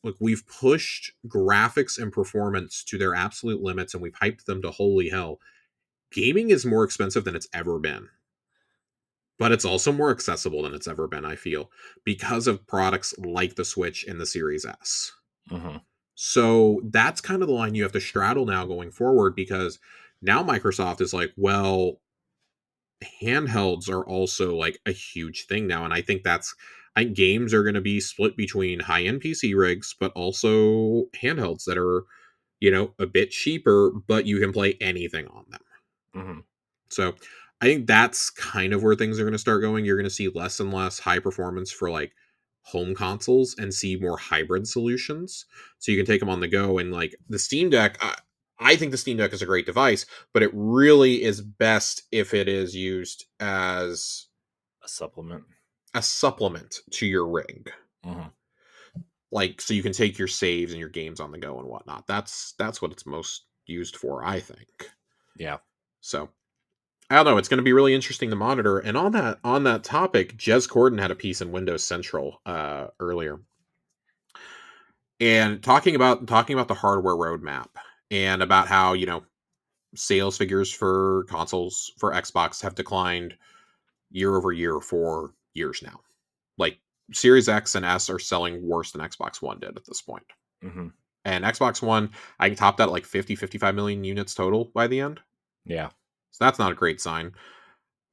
look, we've pushed graphics and performance to their absolute limits, and we've hyped them to holy hell. Gaming is more expensive than it's ever been, but it's also more accessible than it's ever been, I feel, because of products like the Switch and the Series S. Mm-hmm. So that's kind of the line you have to straddle now going forward, because now Microsoft is like, well, handhelds are also like a huge thing now. And I think games are going to be split between high end PC rigs, but also handhelds that are, a bit cheaper, but you can play anything on them. Mm-hmm. So I think that's kind of where things are going to start going. You're going to see less and less high performance for like home consoles and see more hybrid solutions. So you can take them on the go. And like the Steam Deck, I think the Steam Deck is a great device, but it really is best if it is used as A supplement. a supplement to your rig. Mm-hmm. Like, so you can take your saves and your games on the go and whatnot. That's what it's most used for, I think. Yeah. So I don't know. It's going to be really interesting to monitor. And on that topic, Jez Corden had a piece in Windows Central earlier, and talking about the hardware roadmap and about how sales figures for consoles for Xbox have declined year over year for years now. Like, Series X and S are selling worse than Xbox One did at this point. Mm-hmm. And Xbox One, I can top that like 55 million units total by the end. Yeah. So that's not a great sign.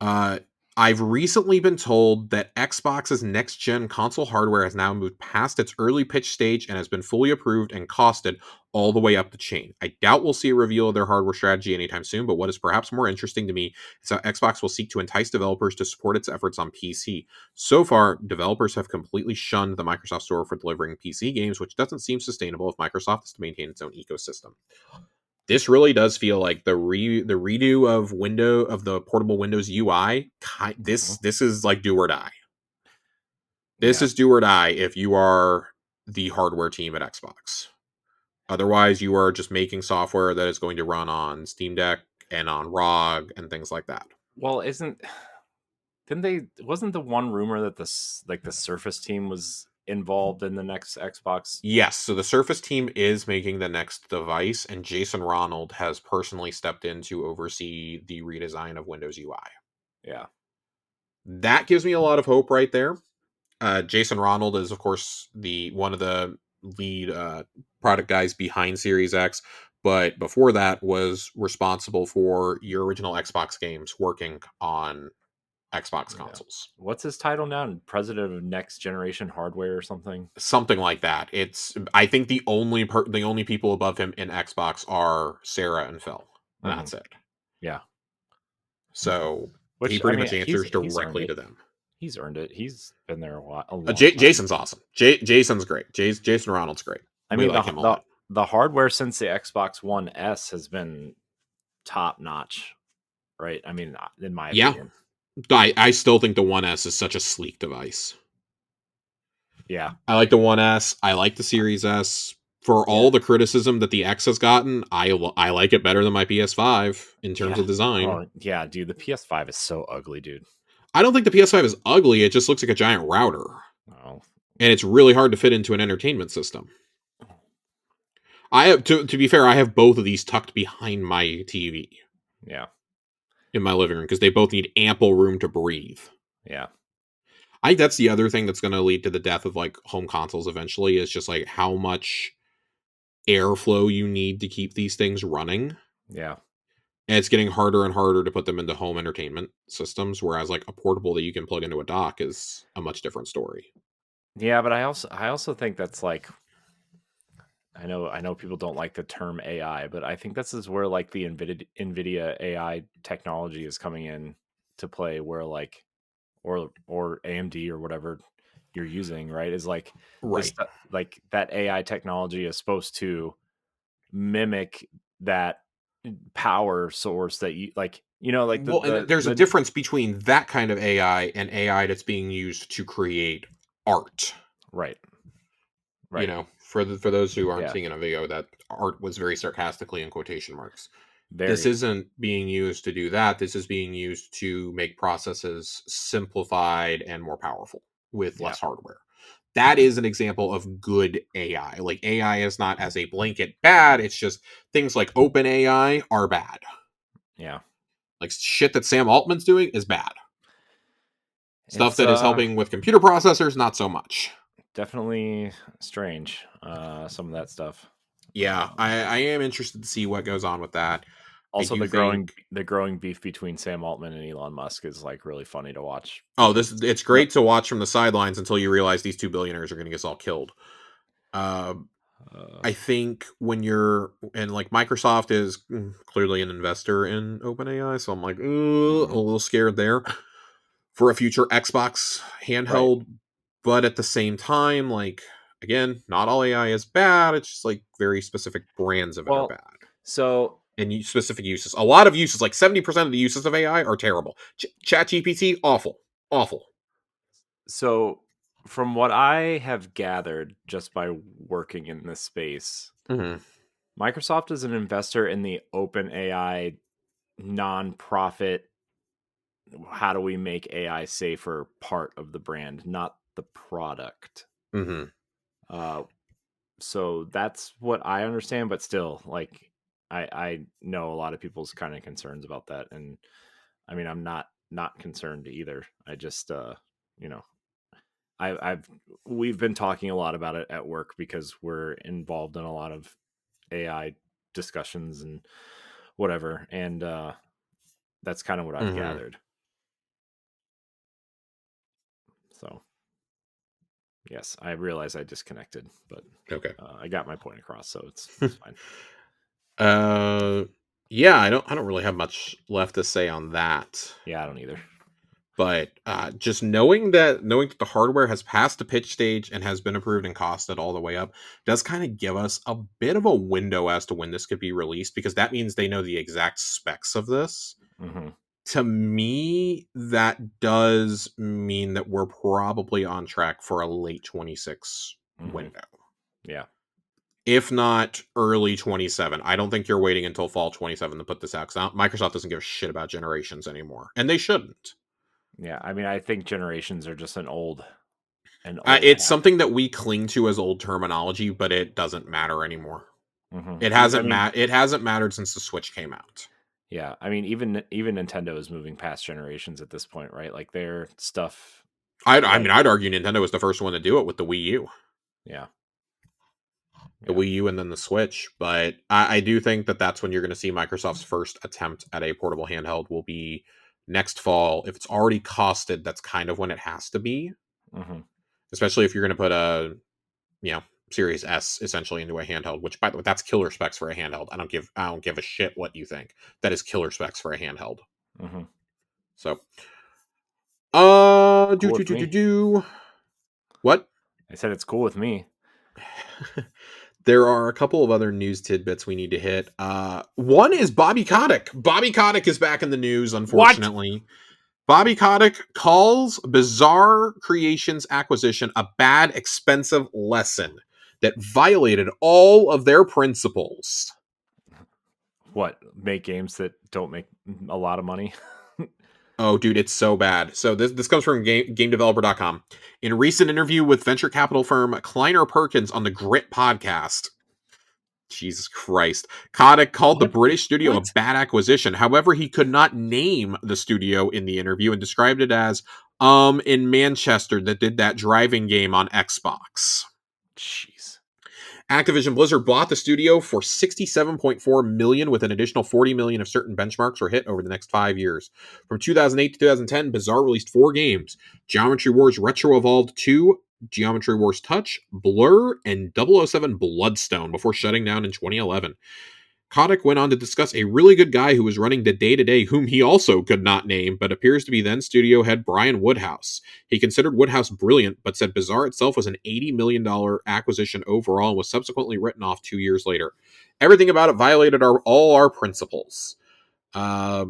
Uh, I've recently been told that Xbox's next gen console hardware has now moved past its early pitch stage and has been fully approved and costed all the way up the chain. I doubt we'll see a reveal of their hardware strategy anytime soon, but what is perhaps more interesting to me is how Xbox will seek to entice developers to support its efforts on PC. So far, developers have completely shunned the Microsoft Store for delivering PC games, which doesn't seem sustainable if Microsoft is to maintain its own ecosystem. This really does feel like the redo of the portable Windows UI. Mm-hmm. This is like do or die. This Yeah. is do or die if you are the hardware team at Xbox. Otherwise, you are just making software that is going to run on Steam Deck and on ROG and things like that. Well, wasn't the one rumor that the Surface team was involved in the next Xbox? Yes, so the Surface team is making the next device, and Jason Ronald has personally stepped in to oversee the redesign of Windows UI. Yeah. That gives me a lot of hope right there. Jason Ronald is, of course, the one of the lead product guys behind Series X, but before that was responsible for your original Xbox games working on Xbox Yeah. consoles. What's his title now? President of Next Generation Hardware or something? Something like that. I think the only people above him in Xbox are Sarah and Phil. And that's it. Yeah. So Which he pretty much answers directly to them. He's earned it. He's been there a long Jason's awesome. Jason's great. Jason Ronald's great. I mean, like him a lot. The hardware since the Xbox One S has been top notch, right? I mean, in my opinion. I still think the One S is such a sleek device. Yeah. I like the One S. I like the Series S. For all the criticism that the X has gotten, I like it better than my PS5 in terms of design. Oh, yeah, dude, the PS5 is so ugly, dude. I don't think the PS5 is ugly. It just looks like a giant router. Oh, and it's really hard to fit into an entertainment system. I have to be fair, I have both of these tucked behind my TV. Yeah. In my living room because they both need ample room to breathe. Yeah. I think that's the other thing that's going to lead to the death of like home consoles eventually is just like how much airflow you need to keep these things running. Yeah. And it's getting harder and harder to put them into home entertainment systems, whereas like a portable that you can plug into a dock is a much different story. Yeah, but I also think that's like I know people don't like the term AI, but I think this is where like the Nvidia AI technology is coming in to play where like or AMD or whatever you're using, right? Is like Right. like that AI technology is supposed to mimic that power source that you like, like Well, and there's a difference between that kind of AI and AI that's being used to create art. right. You Right. know, for those who aren't Yeah. seeing in a video, that art was very sarcastically in quotation marks. This Very. isn't being used to do that. This is being used to make processes simplified and more powerful with Yeah. less hardware. That is an example of good AI. Like AI is not as a blanket bad. It's just things like open AI are bad. Yeah. Like shit that Sam Altman's doing is bad. Stuff It's that is helping with computer processors, not so much. definitely strange. Some of that stuff. Yeah, I am interested to see what goes on with that. I Also, do think. the growing beef between Sam Altman and Elon Musk is like really funny to watch Oh, because it's no, great to watch from the sidelines until you realize these two billionaires are going to get us all killed. Uh, uh, I think when you're and like Microsoft is clearly an investor in OpenAI, so I'm like a mhm, little scared there for a future Xbox right. handheld. But at the same time, like again, not all AI is bad. It's just like very specific brands of it are Well, bad so and specific uses. A lot of uses, like 70% of the uses of AI, are terrible. Chat GPT, awful, awful. so from what I have gathered just by working in this space, Mm-hmm. Microsoft is an investor in the open AI nonprofit. How do we make AI safer part of the brand, not the product. Mm-hmm. Uh, so that's what I understand, but still, like, I know a lot of people's kind of concerns about that, and I mean, I'm not concerned either. I just, you know, I've we've been talking a lot about it at work because we're involved in a lot of AI discussions and whatever, and that's kind of what I've Mm-hmm. gathered. So yes, I realize I disconnected, but Okay. I got my point across, so it's fine. uh, yeah, I don't really have much left to say on that. Yeah, I don't either. But just knowing that the hardware has passed the pitch stage and has been approved and costed all the way up does kind of give us a bit of a window as to when this could be released because that means they know the exact specs of this. Hmm. To me, that does mean that we're probably on track for a late 26 Hmm. window. Yeah, If not early 27. I don't think you're waiting until fall 27 to put this out because Microsoft doesn't give a shit about generations anymore. And they shouldn't. yeah. I mean, I think generations are just an old It's hat. something that we cling to as old terminology, but it doesn't matter anymore. Hmm. I mean, It hasn't mattered since the Switch came out. yeah. I mean, even Nintendo is moving past generations at this point, right? Like their stuff, I like mean, I'd argue Nintendo was the first one to do it with the Wii U. yeah, The yeah. Wii U and then the Switch. But I do think that that's when you're going to see Microsoft's first attempt at a portable handheld will be next fall. If it's already costed, that's kind of when it has to be. Hmm. Especially if you're going to put a you know Series S essentially into a handheld. Which by the way, that's killer specs for a handheld. I don't give a shit what you think. That is killer specs for a handheld. Hmm. So Cool with me. what? I said it's cool with me. There are a couple of other news tidbits we need to hit. One is Bobby Kotick. Bobby Kotick is back in the news, What? unfortunately. Bobby Kotick calls Bizarre Creations acquisition a bad, expensive lesson that violated all of their principles. What? Make games that don't make a lot of money? Oh, dude, it's so bad. So this comes from GameDeveloper.com. In a recent interview with venture capital firm Kleiner Perkins on the Grit podcast, Jesus Christ, Kotick called the British studio a bad acquisition. However, he could not name the studio in the interview and described it as in Manchester that did that driving game on Xbox. Jeez. Activision Blizzard bought the studio for $67.4 million, with an additional $40 million if certain benchmarks were hit over the next 5 years. From 2008 to 2010, Bizarre released 4 games: Geometry Wars Retro Evolved 2, Geometry Wars Touch, Blur, and 007 Bloodstone before shutting down in 2011. Kotick went on to discuss a really good guy who was running the day-to-day, whom he also could not name, but appears to be then studio head Brian Woodhouse. He considered Woodhouse brilliant, but said Bizarre itself was an $80 million acquisition overall and was subsequently written off 2 years later. Everything about it violated all our principles. Yeah,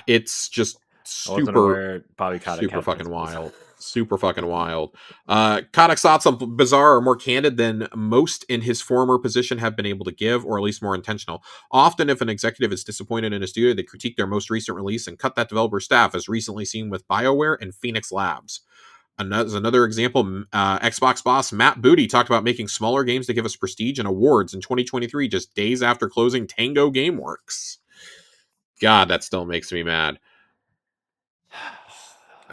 it's just super fucking wild. Super fucking wild. Kotick's thoughts on Bizarre are more candid than most in his former position have been able to give, or at least more intentional. Often, if an executive is disappointed in a studio, they critique their most recent release and cut that developer staff, as recently seen with BioWare and Phoenix Labs. Another example, Xbox boss Matt Booty talked about making smaller games to give us prestige and awards in 2023, just days after closing Tango Gameworks. God, that still makes me mad.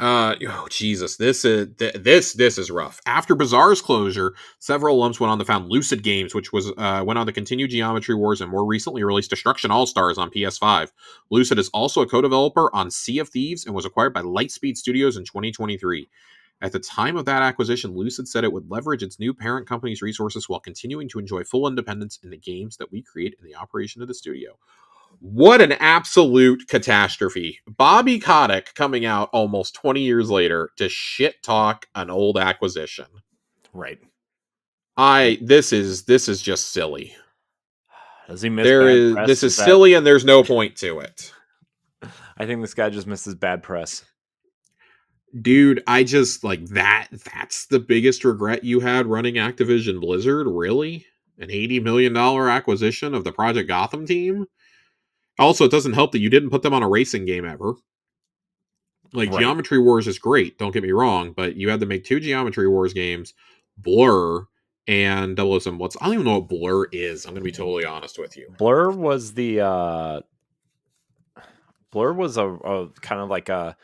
Oh Jesus, this is rough. After Bizarre's closure, several alums went on to found Lucid Games, which went on to continue Geometry Wars and more recently released Destruction All Stars on PS5. Lucid is also a co-developer on Sea of Thieves and was acquired by Lightspeed Studios in 2023. At the time of that acquisition, Lucid said it would leverage its new parent company's resources while continuing to enjoy full independence in the games that we create in the operation of the studio. What an absolute catastrophe. Bobby Kotick coming out almost 20 years later to shit talk an old acquisition. Right. This is just silly. Does he miss bad press? This is silly and there's no point to it. I think this guy just misses bad press. Dude, I just like that's the biggest regret you had running Activision Blizzard? Really? An $80 million acquisition of the Project Gotham team? Also, it doesn't help that you didn't put them on a racing game ever. Like, right. Geometry Wars is great, don't get me wrong, but you had to make 2 Geometry Wars games, Blur and 007. I don't even know what Blur is. I'm going to be totally honest with you. Blur was the Blur was a kind of like a.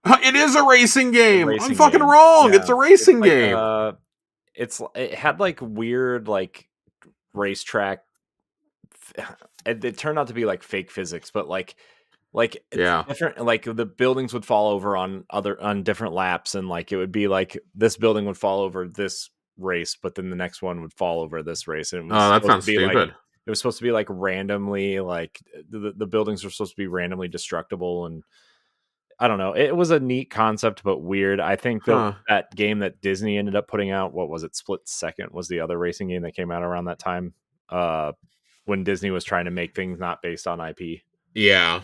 It is a racing game. I'm fucking wrong. Yeah. It's a racing game. It had like weird like racetrack. It turned out to be like fake physics, but like it's different. Like the buildings would fall over on different laps, and like it would be like this building would fall over this race, but then the next one would fall over this race. And it was that sounds stupid. Like, it was supposed to be like randomly, like the buildings were supposed to be randomly destructible, and I don't know. It was a neat concept, but weird. I think that game that Disney ended up putting out, what was it? Split Second was the other racing game that came out around that time. When Disney was trying to make things not based on IP. Yeah.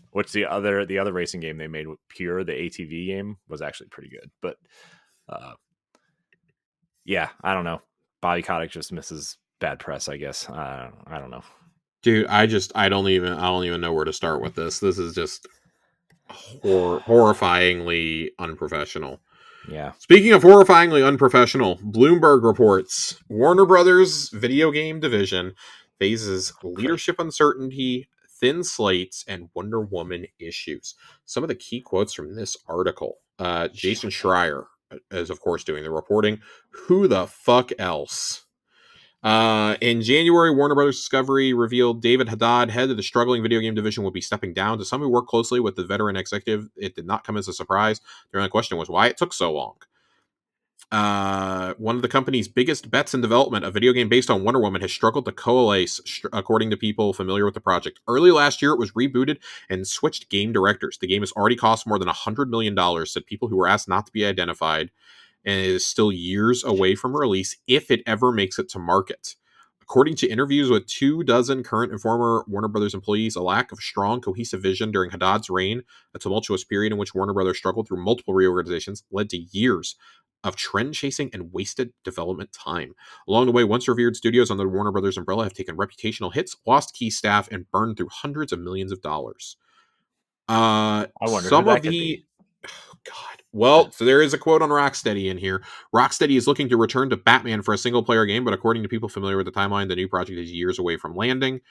Which the other racing game they made, Pure, the ATV game, was actually pretty good. But yeah, I don't know. Bobby Kotick just misses bad press, I guess. I don't know. Dude, I don't even know where to start with this. This is just horrifyingly unprofessional. Yeah. Speaking of horrifyingly unprofessional, Bloomberg reports Warner Brothers video game division faces leadership uncertainty, thin slates, and Wonder Woman issues. Some of the key quotes from this article. Jason Schreier is, of course, doing the reporting. Who the fuck else? In January, Warner Brothers Discovery revealed David Haddad, head of the struggling video game division, would be stepping down. To some who worked closely with the veteran executive, it did not come as a surprise. The only question was why it took so long. One of the company's biggest bets in development, a video game based on Wonder Woman, has struggled to coalesce, according to people familiar with the project. Early last year, it was rebooted and switched game directors. The game has already cost more than $100 million, said people who were asked not to be identified, and it is still years away from release if it ever makes it to market. According to interviews with 24 current and former Warner Brothers employees, a lack of strong, cohesive vision during Haddad's reign, a tumultuous period in which Warner Brothers struggled through multiple reorganizations, led to years of trend chasing and wasted development time. Along the way, once revered studios under the Warner Brothers umbrella have taken reputational hits, lost key staff, and burned through hundreds of millions of dollars. I wonder who Some that of could be. the God. Well, so there is a quote on Rocksteady in here. Rocksteady is looking to return to Batman for a single player game, but according to people familiar with the timeline, the new project is years away from landing.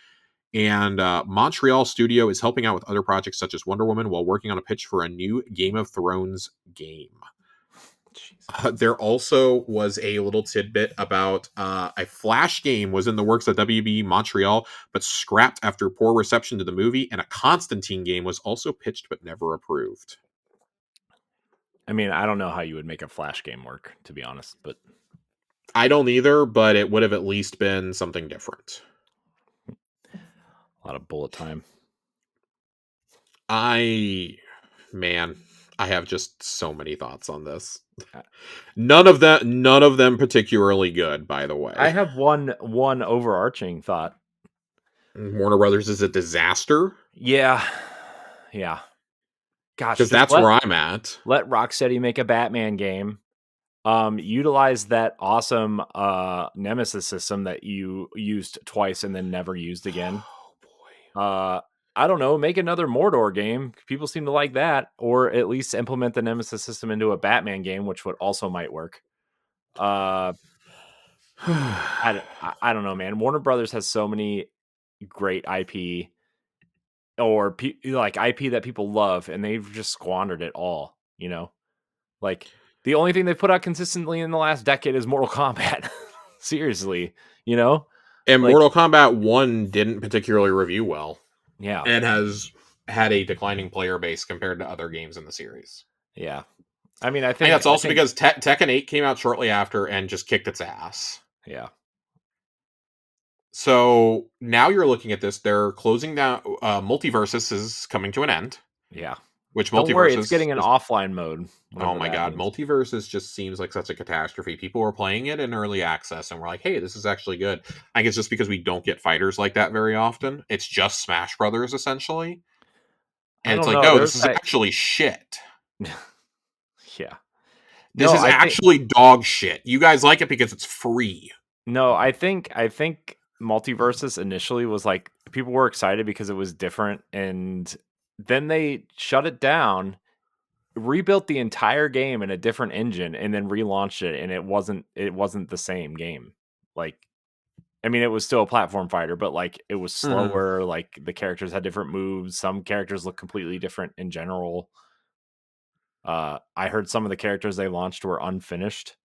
And Montreal Studio is helping out with other projects such as Wonder Woman while working on a pitch for a new Game of Thrones game. There also was a little tidbit about a Flash game was in the works at WB Montreal, but scrapped after poor reception to the movie, and a Constantine game was also pitched but never approved. I mean, I don't know how you would make a Flash game work, to be honest, but I don't either, but it would have at least been something different. A lot of bullet time. I have just so many thoughts on this. None of them particularly good, by the way. I have one overarching thought. Warner Brothers is a disaster. Yeah. Gosh, because that's where I'm at. Let Rocksteady make a Batman game. Utilize that awesome Nemesis system that you used twice and then never used again. Oh boy. I don't know, make another Mordor game. People seem to like that, or at least implement the Nemesis system into a Batman game, which would also might work. I don't know, man. Warner Brothers has so many great IP or like IP that people love, and they've just squandered it all. You know, like the only thing they've put out consistently in the last decade is Mortal Kombat. Seriously, you know, and like, Mortal Kombat 1 didn't particularly review well. Yeah, and has had a declining player base compared to other games in the series. Yeah, I mean, I think that's also because Tekken 8 came out shortly after and just kicked its ass. Yeah. So now you're looking at this. They're closing down. Multiversus is coming to an end. Yeah. Which Don't worry, it's getting an offline mode. Oh my god, Multiversus just seems like such a catastrophe. People were playing it in early access and we're like, hey, this is actually good. I think it's just because we don't get fighters like that very often. It's just Smash Brothers, essentially. And it's like, no, this is actually shit. Yeah. This is actually dog shit. You guys like it because it's free. No, I think Multiversus initially was like, people were excited because it was different, and then they shut it down, rebuilt the entire game in a different engine, and then relaunched it, and it wasn't the same game. Like, I mean, it was still a platform fighter, but like it was slower. Mm-hmm. Like the characters had different moves. Some characters look completely different in general. I heard some of the characters they launched were unfinished.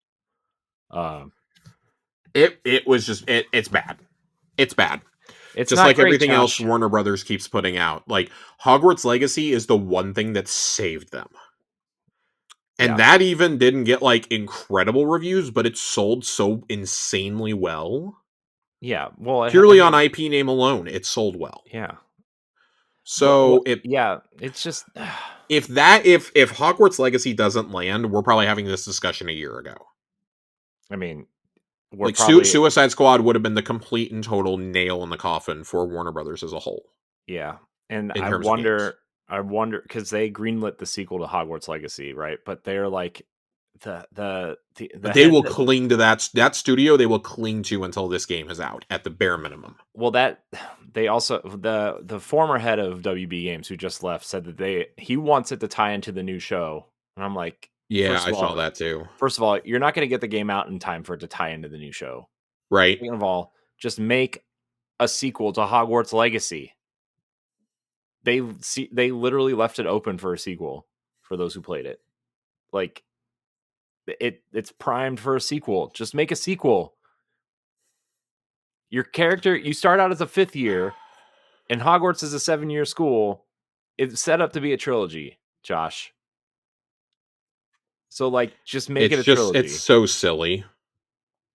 It was just it's bad. It's bad. It's just like everything else Warner Brothers keeps putting out. Like Hogwarts Legacy is the one thing that saved them. And that even didn't get like incredible reviews, but it sold so insanely well. Yeah, well, purely on IP name alone, it sold well. Yeah. So it's just if Hogwarts Legacy doesn't land, we're probably having this discussion a year ago. I mean, like Suicide Squad would have been the complete and total nail in the coffin for Warner Brothers as a whole. Yeah, and I wonder because they greenlit the sequel to Hogwarts Legacy, right? But they're like they will cling to that studio. They will cling to until this game is out at the bare minimum. Well, that they also the former head of WB Games who just left said that he wants it to tie into the new show, and I'm like, yeah, I saw that too. First of all, you're not going to get the game out in time for it to tie into the new show, right? Second of all, just make a sequel to Hogwarts Legacy. They literally left it open for a sequel for those who played it. Like it's primed for a sequel. Just make a sequel. Your character, you start out as a 5th year, and Hogwarts is a 7-year school. It's set up to be a trilogy, Josh. So like, just make it a trilogy. It's so silly.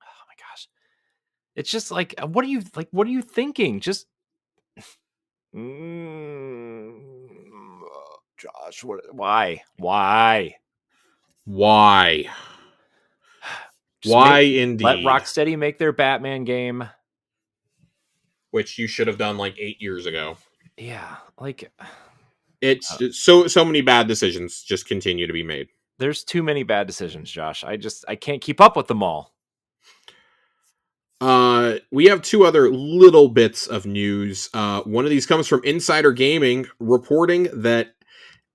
Oh my gosh. It's just like, what are you thinking? Just Josh, why? Indeed. Let Rocksteady make their Batman game, which you should have done like 8 years ago. Yeah, like it's so many bad decisions just continue to be made. There's too many bad decisions, Josh. I can't keep up with them all. We have two other little bits of news. One of these comes from Insider Gaming, reporting that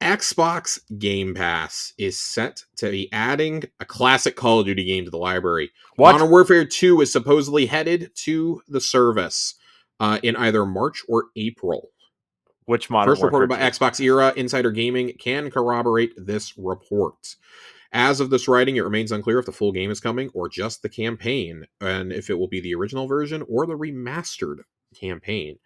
Xbox Game Pass is set to be adding a classic Call of Duty game to the library. What? Modern Warfare 2 is supposedly headed to the service in either March or April. Which Modern First Warfare reported by 2? Xbox Era, Insider Gaming can corroborate this report. As of this writing, it remains unclear if the full game is coming or just the campaign, and if it will be the original version or the remastered campaign.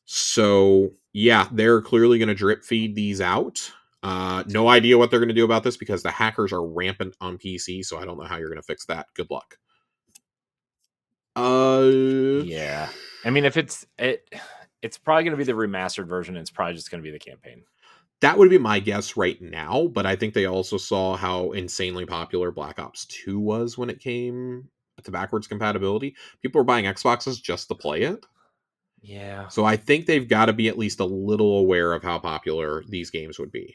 So, yeah, they're clearly going to drip feed these out. No idea what they're going to do about this because the hackers are rampant on PC, so I don't know how you're going to fix that. Good luck. Yeah. I mean, if it's probably going to be the remastered version. It's probably just going to be the campaign. That would be my guess right now, but I think they also saw how insanely popular Black Ops 2 was when it came to backwards compatibility. People were buying Xboxes just to play it. Yeah. So I think they've got to be at least a little aware of how popular these games would be,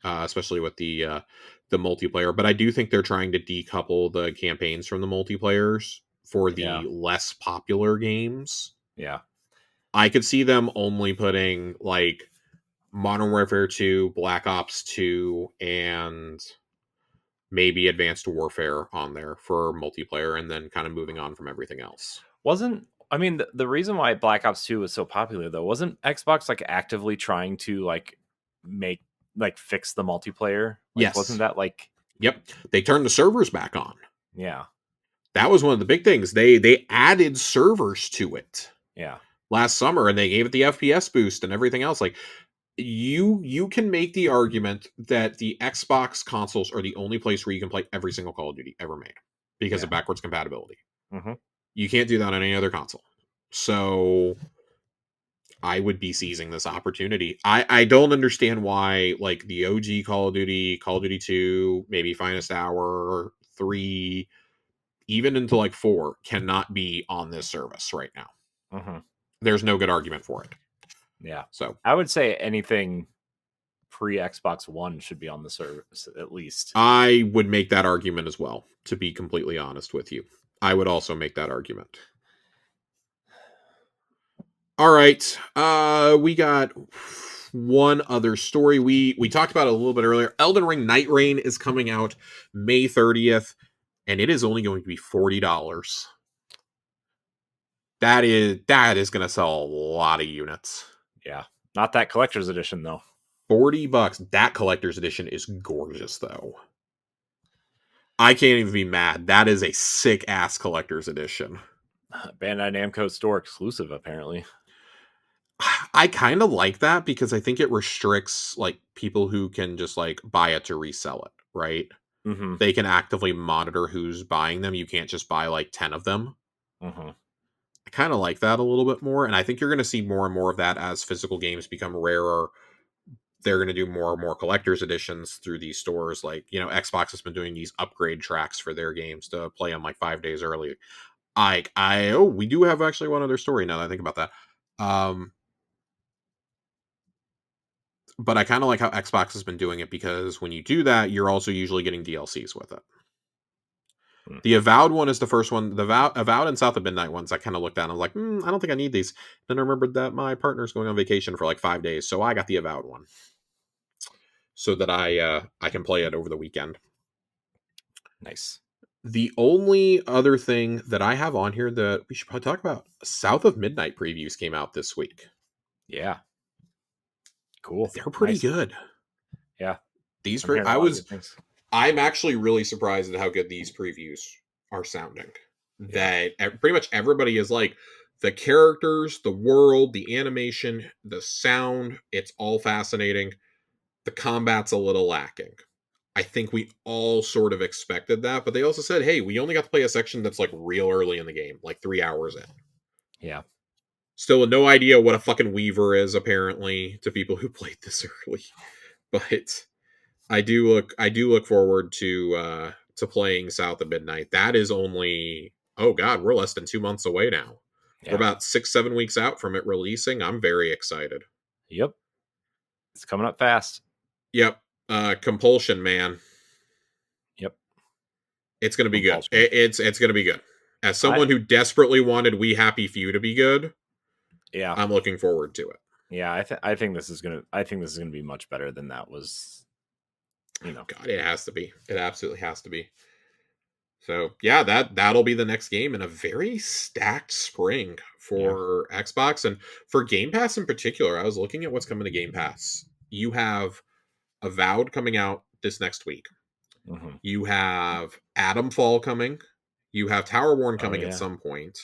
especially with the multiplayer. But I do think they're trying to decouple the campaigns from the multiplayers for the less popular games. Yeah. I could see them only putting like Modern Warfare 2, Black Ops 2, and maybe Advanced Warfare on there for multiplayer, and then kind of moving on from everything else. I mean, the reason why Black Ops 2 was so popular, though, wasn't Xbox like actively trying to like fix the multiplayer? Like, yes. Wasn't that like... Yep. They turned the servers back on. Yeah. That was one of the big things. They added servers to it. Yeah. Last summer, and they gave it the FPS boost and everything else. Like, you can make the argument that the Xbox consoles are the only place where you can play every single Call of Duty ever made because of backwards compatibility. Mm-hmm. You can't do that on any other console. So I would be seizing this opportunity. I don't understand why like the OG Call of Duty 2, maybe Finest Hour 3, even into like 4 cannot be on this service right now. Mm-hmm. There's no good argument for it. Yeah. So I would say anything pre Xbox One should be on the service at least. I would make that argument as well, to be completely honest with you. I would also make that argument. All right. We got one other story. We talked about it a little bit earlier. Elden Ring Night Rain is coming out May 30th, and it is only going to be $40. That is going to sell a lot of units. Yeah. Not that collector's edition, though. $40. That collector's edition is gorgeous, though. I can't even be mad. That is a sick-ass collector's edition. Bandai Namco store exclusive, apparently. I kind of like that because I think it restricts like people who can just like buy it to resell it, right? Mm-hmm. They can actively monitor who's buying them. You can't just buy like 10 of them. Mm-hmm. I kind of like that a little bit more, and I think you're going to see more and more of that as physical games become rarer. They're going to do more and more collector's editions through these stores. Like, you know, Xbox has been doing these upgrade tracks for their games to play them like 5 days early. We do have actually one other story now that I think about that. But I kind of like how Xbox has been doing it because when you do that, you're also usually getting DLCs with it. The Avowed one is the first one. The Avowed and South of Midnight ones, I kind of looked at and I was like, I don't think I need these. Then I remembered that my partner's going on vacation for like 5 days, so I got the Avowed one so that I can play it over the weekend. Nice. The only other thing that I have on here that we should probably talk about, South of Midnight previews came out this week. Yeah. Cool. They're pretty good. Yeah. I'm actually really surprised at how good these previews are sounding. Yeah. That pretty much everybody is like, the characters, the world, the animation, the sound, it's all fascinating. The combat's a little lacking. I think we all sort of expected that, but they also said, hey, we only got to play a section that's like real early in the game, like 3 hours in. Yeah. Still with no idea what a fucking Weaver is, apparently, to people who played this early. But I do look forward to playing South of Midnight. That is only, oh god, we're less than 2 months away now. Yeah. We're about 6-7 weeks out from it releasing. I'm very excited. Yep. It's coming up fast. Yep. Compulsion, man. It's going to be good. Compulsion. It's going to be good. As I someone who desperately wanted We Happy Few to be good, yeah. I'm looking forward to it. Yeah, I think this is gonna be much better than that was. God, it has to be. It absolutely has to be. So yeah, that'll be the next game in a very stacked spring Yeah. for Xbox and for Game Pass in particular. I was looking at what's coming to Game Pass. You have Avowed coming out this next week. Mm-hmm. You have Adam Fall coming. You have Tower Worn Oh coming at yeah. some point.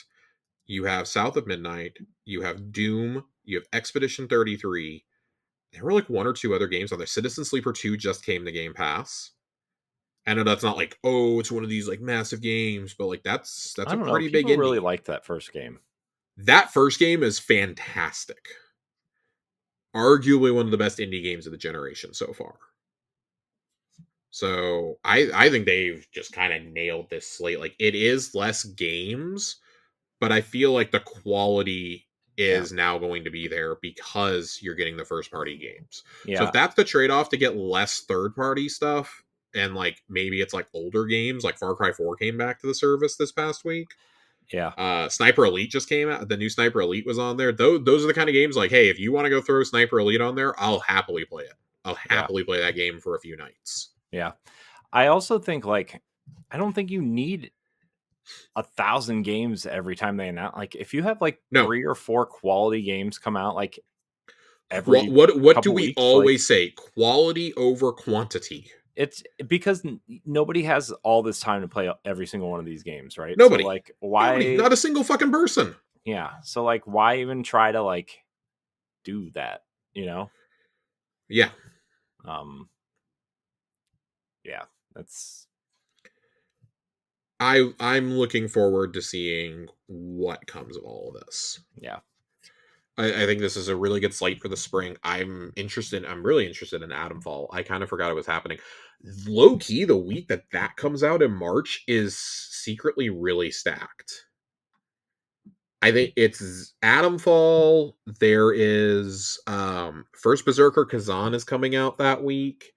You have South of Midnight. You have Doom. You have Expedition 33. There were like one or two other games on there. Citizen Sleeper 2 just came to Game Pass. I know that's not like, oh, it's one of these like massive games, but like that's I a don't know. pretty big People really indie. liked that first game. That first game is fantastic. Arguably one of the best indie games of the generation so far. So I think they've just kind of nailed this slate. Like it is less games, but I feel like the quality Yeah. is now going to be there because you're getting the first party games. So if Yeah. that's the trade off to get less third party stuff, and like maybe it's like older games, like Far Cry 4 came back to the service this past week. Yeah. Sniper Elite just came out. The new Sniper Elite was on there. Those are the kind of games like, hey, if you want to go throw Sniper Elite on there, I'll happily play it. I'll Yeah. happily play that game for a few nights. Yeah. I also think like I don't think you need 1,000 games every time they announce. Like if you have like No, 3 or 4 quality games come out like what every what do couple we weeks, like always say? Quality over quantity. it's because nobody has all this time to play every single one of these games, right? So Nobody, like nobody, why? not a single fucking person. Yeah. So like why even try to like do that? You know? Yeah, Um. Yeah. That's I'm looking forward to seeing what comes of all of this. yeah. I think this is a really good slate for the spring. I'm really interested in Atomfall. I kind of forgot it was happening. Low key, the week that comes out in March is secretly really stacked. I think it's Atomfall. There is First Berserker Kazan is coming out that week.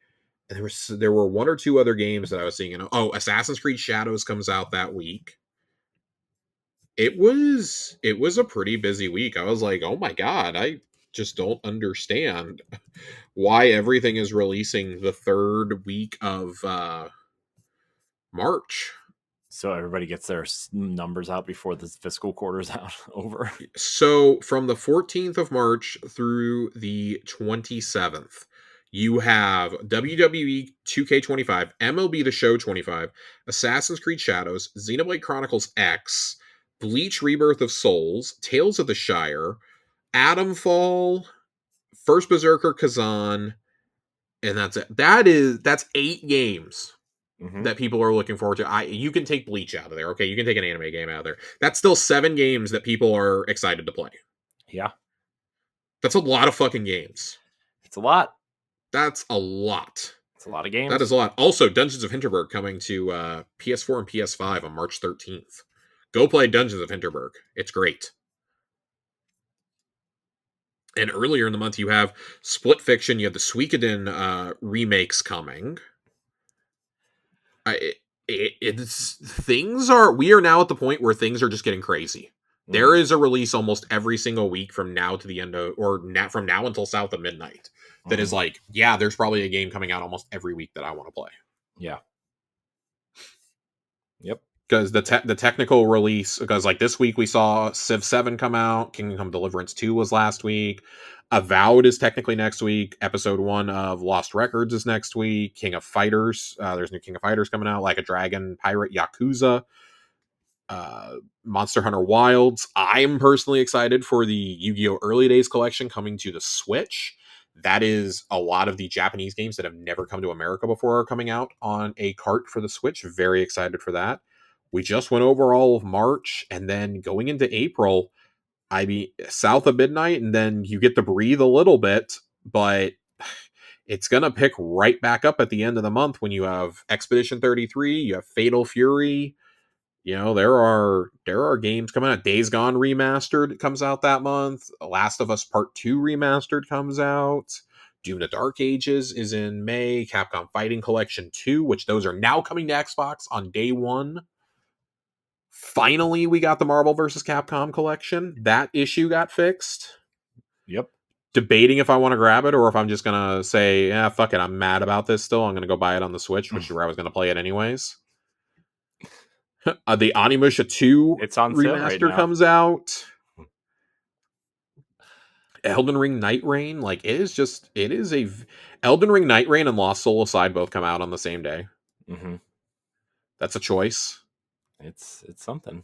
And there were one or two other games that I was seeing. Oh, Assassin's Creed Shadows comes out that week. It was a pretty busy week. I was like, oh my god, I just don't understand why everything is releasing the third week of March. So everybody gets their numbers out before this fiscal quarter's out over. So from the 14th of March through the 27th, you have WWE 2K25, MLB The Show 25, Assassin's Creed Shadows, Xenoblade Chronicles X, Bleach Rebirth of Souls, Tales of the Shire, Atomfall, First Berserker Kazan, and that's it. That's 8 games Mm-hmm. that people are looking forward to. You can take Bleach out of there, okay? You can take an anime game out of there. That's still 7 games that people are excited to play. Yeah. That's a lot of fucking games. It's a lot. That's a lot. It's a lot of That is games. a lot. Also, Dungeons of Hinterberg coming to PS4 and PS5 on March 13th. Go play Dungeons of Hinterberg. It's great. And earlier in the month, you have Split Fiction. You have the Suikoden remakes coming. We are now at the point where things are just getting crazy. There is a release almost every single week from now to the end of, or from now until South of Midnight. That is like, yeah, there's probably a game coming out almost every week that I want to play. Yeah. Yep. Because the technical release, because like this week we saw Civ 7 come out, Kingdom Come Deliverance 2 was last week, Avowed is technically next week, episode 1 of Lost Records is next week, King of Fighters, there's new King of Fighters coming out, Like a Dragon, Pirate, Yakuza, Monster Hunter Wilds. I'm personally excited for the Yu-Gi-Oh! Early Days collection coming to the Switch. That is a lot of the Japanese games that have never come to America before are coming out on a cart for the Switch. Very excited for that. We just went over all of March, and then going into April, I mean, South of Midnight, and then you get to breathe a little bit, but it's going to pick right back up at the end of the month when you have Expedition 33, you have Fatal Fury. You know, there are games coming out. Days Gone Remastered comes out that month. Last of Us Part 2 Remastered comes out. Dune: The Dark Ages is in May. Capcom Fighting Collection 2, which those are now coming to Xbox on day one. Finally, we got the Marvel vs. Capcom collection. That issue got fixed. Yep. Debating if I want to grab it or if I'm just going to say, yeah, fuck it, I'm mad about this still. I'm going to go buy it on the Switch, which is where I was going to play it anyways. The Onimusha 2 it's on sale right remaster now. comes out. Elden Ring Night Rain, like it is a Elden Ring Night Rain and Lost Soul Aside both come out on the same day. Mm-hmm. That's a choice. It's something.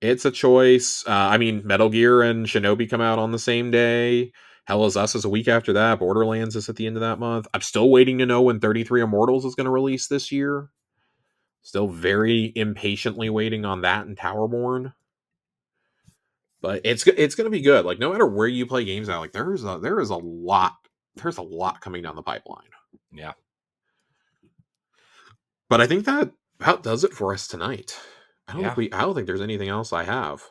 It's a choice. I mean, Metal Gear and Shinobi come out on the same day. Hell is Us is a week after that. Borderlands is at the end of that month. I'm still waiting to know when 33 Immortals is going to release this year. Still very impatiently waiting on that and Towerborn. But it's going to be good. Like no matter where you play games at, like there is a lot coming down the pipeline. Yeah. But I think that about does it for us tonight. I don't think there's anything else I have.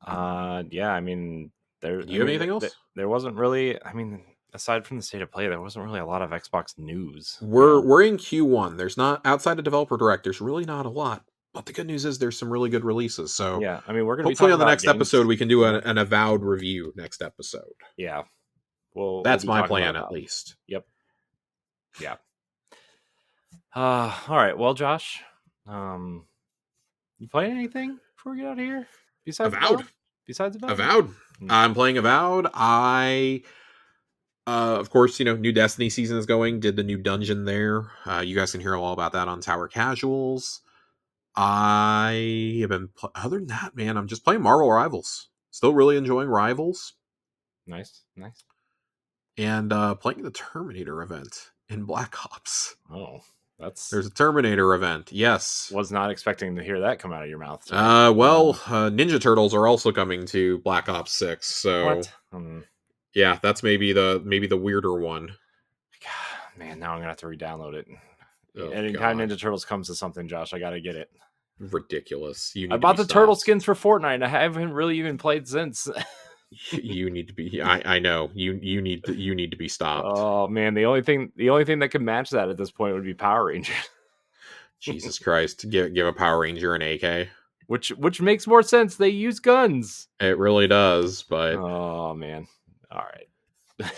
Yeah, I mean Do you have anything else? There wasn't really, I mean, aside from the state of play, there wasn't really a lot of Xbox news. We're in Q1. There's not, outside of Developer Direct, there's really not a lot. But the good news is there's some really good releases. So yeah, I mean, we're gonna hopefully be on the next games. episode we can do an Avowed review next episode. Yeah, that's my plan at least. Yep. Yeah. All right. Well, Josh, you playing anything before we get out of here? Besides Avowed. Avowed. I'm playing Avowed. I of course, new Destiny season is going. Did the new dungeon there. You guys can hear all about that on Tower Casuals. I have been other than that, man, I'm just playing Marvel Rivals. Still really enjoying Rivals. Nice. And playing the Terminator event in Black Ops. Oh, there's a Terminator event. Yes. Was not expecting to hear that come out of your mouth. Ninja Turtles are also coming to Black Ops 6. So what? Yeah, that's maybe the weirder one. God, man, now I'm gonna have to re-download it. Anytime Ninja Turtles comes to something, Josh, I gotta get it. Ridiculous. I bought the turtle skins for Fortnite and I haven't really even played since. You need to be I know. You need to be stopped. Oh man, the only thing that could match that at this point would be Power Rangers. Jesus Christ. Give a Power Ranger an AK. Which makes more sense. They use guns. It really does, but oh man. All right.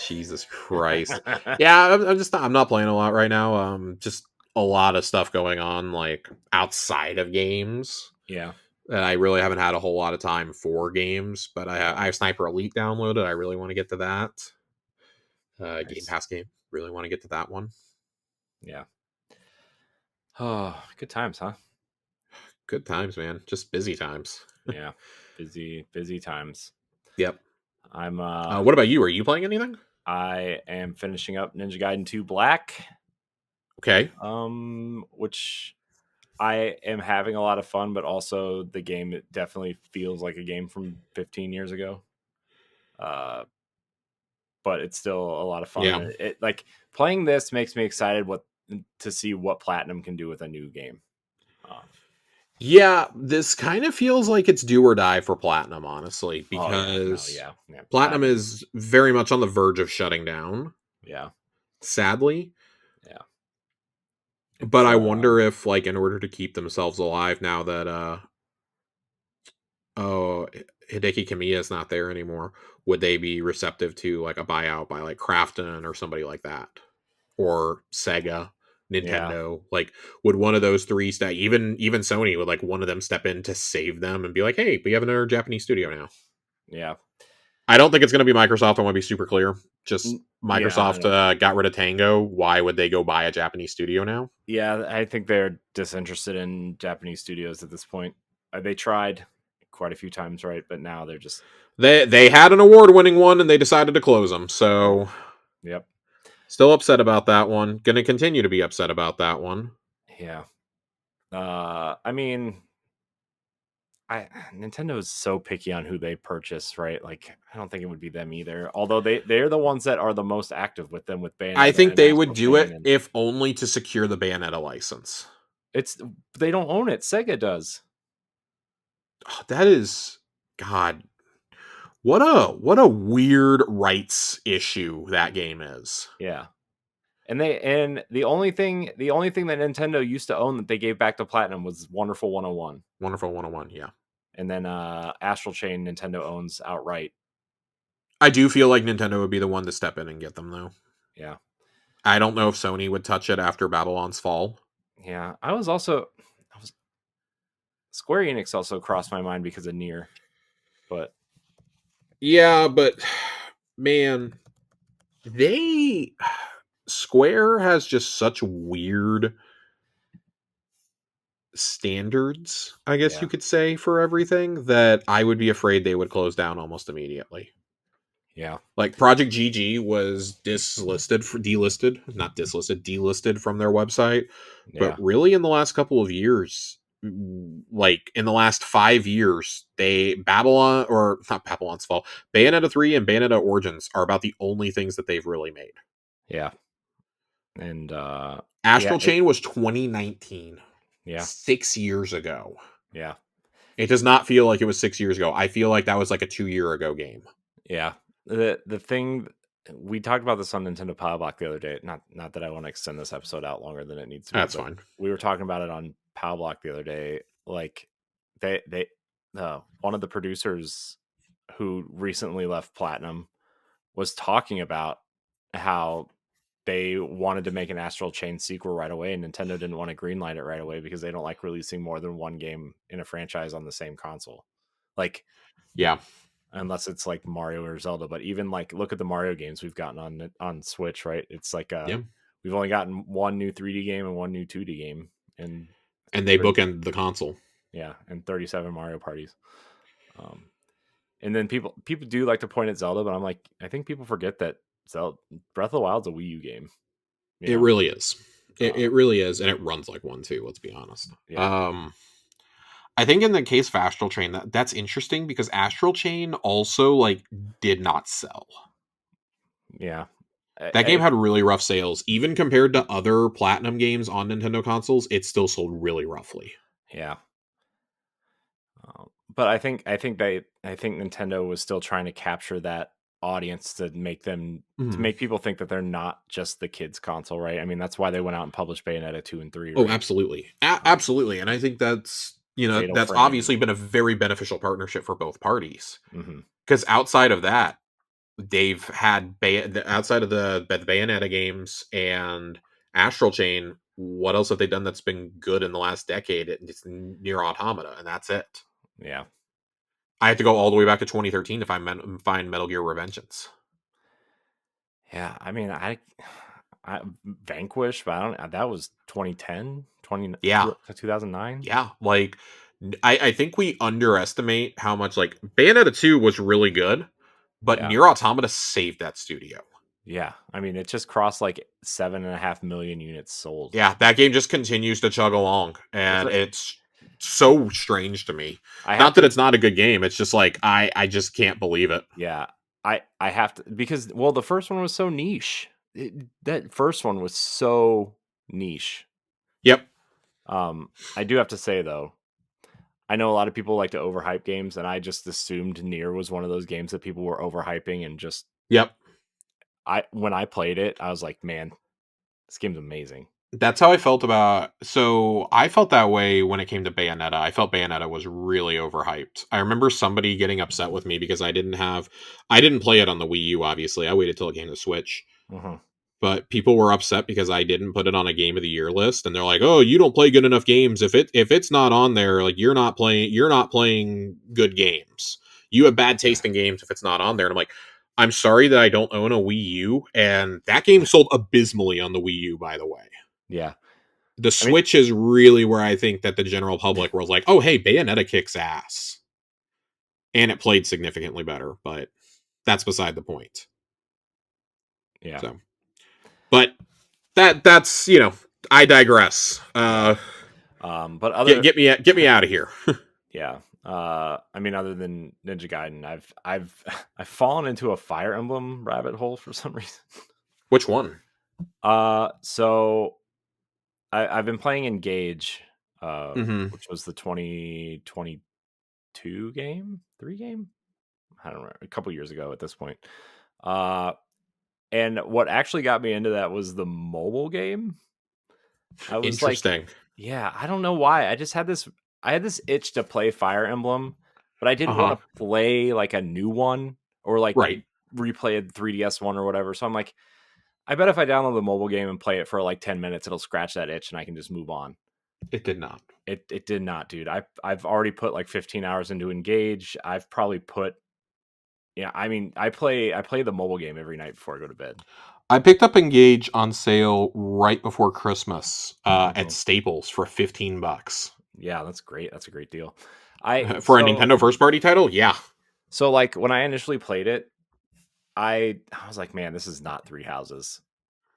Jesus Christ. Yeah, I'm not playing a lot right now. Just a lot of stuff going on like outside of games. Yeah. And I really haven't had a whole lot of time for games, but I have Sniper Elite downloaded. I really want to get to that. Nice. Game Pass game. Really want to get to that one. Yeah. Oh, good times, huh? Good times, man. Just busy times. Yeah. Busy times. Yep. I'm what about you? Are you playing anything? I am finishing up Ninja Gaiden 2 Black. Okay. Which I am having a lot of fun, but also the game, it definitely feels like a game from 15 years ago. But it's still a lot of fun. Yeah. It like playing this makes me excited to see what Platinum can do with a new game. Yeah, this kind of feels like it's do or die for Platinum, honestly, because Platinum is very much on the verge of shutting down. Yeah. Sadly. Yeah. But I wonder if, like, in order to keep themselves alive now that Hideki Kamiya is not there anymore, would they be receptive to like a buyout by like Krafton or somebody like that? Or Sega? Nintendo, like would one of those three even Sony, would like one of them step in to save them and be like, hey, we have another Japanese studio now? Yeah, I don't think it's going to be Microsoft. I want to be super clear. Just Microsoft got rid of Tango. Why would they go buy a Japanese studio now? Yeah, I think they're disinterested in Japanese studios at this point. They tried quite a few times, right? But now they're just they had an award-winning one and they decided to close them. So yep. Still upset about that one. Gonna continue to be upset about that one. Yeah. I mean, Nintendo is so picky on who they purchase, right? Like, I don't think it would be them either. Although they're the ones that are the most active with them with Bayonetta. I think they would do it if only to secure the Bayonetta license. They don't own it. Sega does. Oh, that is God. What a weird rights issue that game is. Yeah. And the only thing that Nintendo used to own that they gave back to Platinum was Wonderful 101. Wonderful 101, yeah. And then Astral Chain Nintendo owns outright. I do feel like Nintendo would be the one to step in and get them, though. Yeah. I don't know if Sony would touch it after Babylon's Fall. Yeah. Square Enix also crossed my mind because of Nier. But yeah, but man, Square has just such weird standards, I guess you could say, for everything that I would be afraid they would close down almost immediately. Yeah. Like Project GG was delisted from their website. Yeah. But really in the last couple of years, like in the last 5 years, Babylon's Fall, Bayonetta 3 and Bayonetta Origins are about the only things that they've really made. Yeah. And Astral Chain was 2019. Yeah. 6 years ago. Yeah. It does not feel like it was 6 years ago. I feel like that was like a 2-year ago game. Yeah. The thing we talked about this on Nintendo Power Block the other day. Not that I want to extend this episode out longer than it needs to be. That's fine. We were talking about it on Power Block the other day. Like they one of the producers who recently left Platinum was talking about how they wanted to make an Astral Chain sequel right away, and Nintendo didn't want to greenlight it right away because they don't like releasing more than one game in a franchise on the same console. Like, yeah, unless it's like Mario or Zelda. But even like, look at the Mario games we've gotten on Switch, right? It's like we've only gotten one new 3D game and one new 2D game, and they bookend the console. Yeah, and 37 Mario parties. And then people do like to point at Zelda, but I'm like, I think people forget that Breath of the Wild's a Wii U game. It really is. It really is, and it runs like one too. Let's be honest. Yeah. I think in the case of Astral Chain, that's interesting because Astral Chain also like did not sell. Yeah, that game had really rough sales, even compared to other Platinum games on Nintendo consoles. It still sold really roughly. Yeah. But I think Nintendo was still trying to capture that audience to make them to make people think that they're not just the kids console, right? I mean, that's why they went out and published Bayonetta 2 and 3. Right? Oh, absolutely. Absolutely. And I think that's, that's obviously been a very beneficial partnership for both parties. Because outside of that, they've had outside of the Bayonetta games and Astral Chain, what else have they done that's been good in the last decade? It's Nier Automata, and that's it. Yeah. I have to go all the way back to 2013 to find Metal Gear Revengeance. Yeah, I mean, I Vanquish, but I don't. That was 2010, 2009. Yeah, like I think we underestimate how much like Bayonetta 2 was really good, but Nier Automata saved that studio. Yeah, I mean, it just crossed like 7.5 million units sold. Yeah, that game just continues to chug along, and it's so strange to me. Not that it's not a good game. It's just like I just can't believe it. Yeah, I have to, because the first one was so niche. That first one was so niche. Yep. I do have to say though, I know a lot of people like to overhype games, and I just assumed Nier was one of those games that people were overhyping and just. Yep. When I played it, I was like, man, this game's amazing. That's how I felt about. So I felt that way when it came to Bayonetta. I felt Bayonetta was really overhyped. I remember somebody getting upset with me because I didn't play it on the Wii U. Obviously, I waited till it came to Switch. But people were upset because I didn't put it on a Game of the Year list, and they're like, "Oh, you don't play good enough games. If it's not on there, like you're not playing good games. You have bad taste in games if it's not on there." And I'm like, I'm sorry that I don't own a Wii U, and that game sold abysmally on the Wii U, by the way. Yeah. The Switch is really where I think that the general public was like, oh, hey, Bayonetta kicks ass. And it played significantly better, but that's beside the point. Yeah. So, but that's, I digress. But get me out of here. Yeah. I mean, other than Ninja Gaiden, I've fallen into a Fire Emblem rabbit hole for some reason. Which one? So I've been playing Engage, which was the 2022 game, 3 game. I don't know, a couple years ago at this point. And what actually got me into that was the mobile game. I was like, Interesting. yeah, I don't know why. I had this itch to play Fire Emblem, but I didn't want to play like a new one or like right. replay a 3DS one or whatever. So I'm like, I bet if I download the mobile game and play it for like 10 minutes, it'll scratch that itch and I can just move on. It did not. It did not, dude. I've already put like 15 hours into Engage. I've probably put, yeah, I mean, I play the mobile game every night before I go to bed. I picked up Engage on sale right before Christmas at Staples for $15. Yeah, that's great. That's a great deal. For a Nintendo first party title, yeah. So like when I initially played it, I was like, man, this is not Three Houses.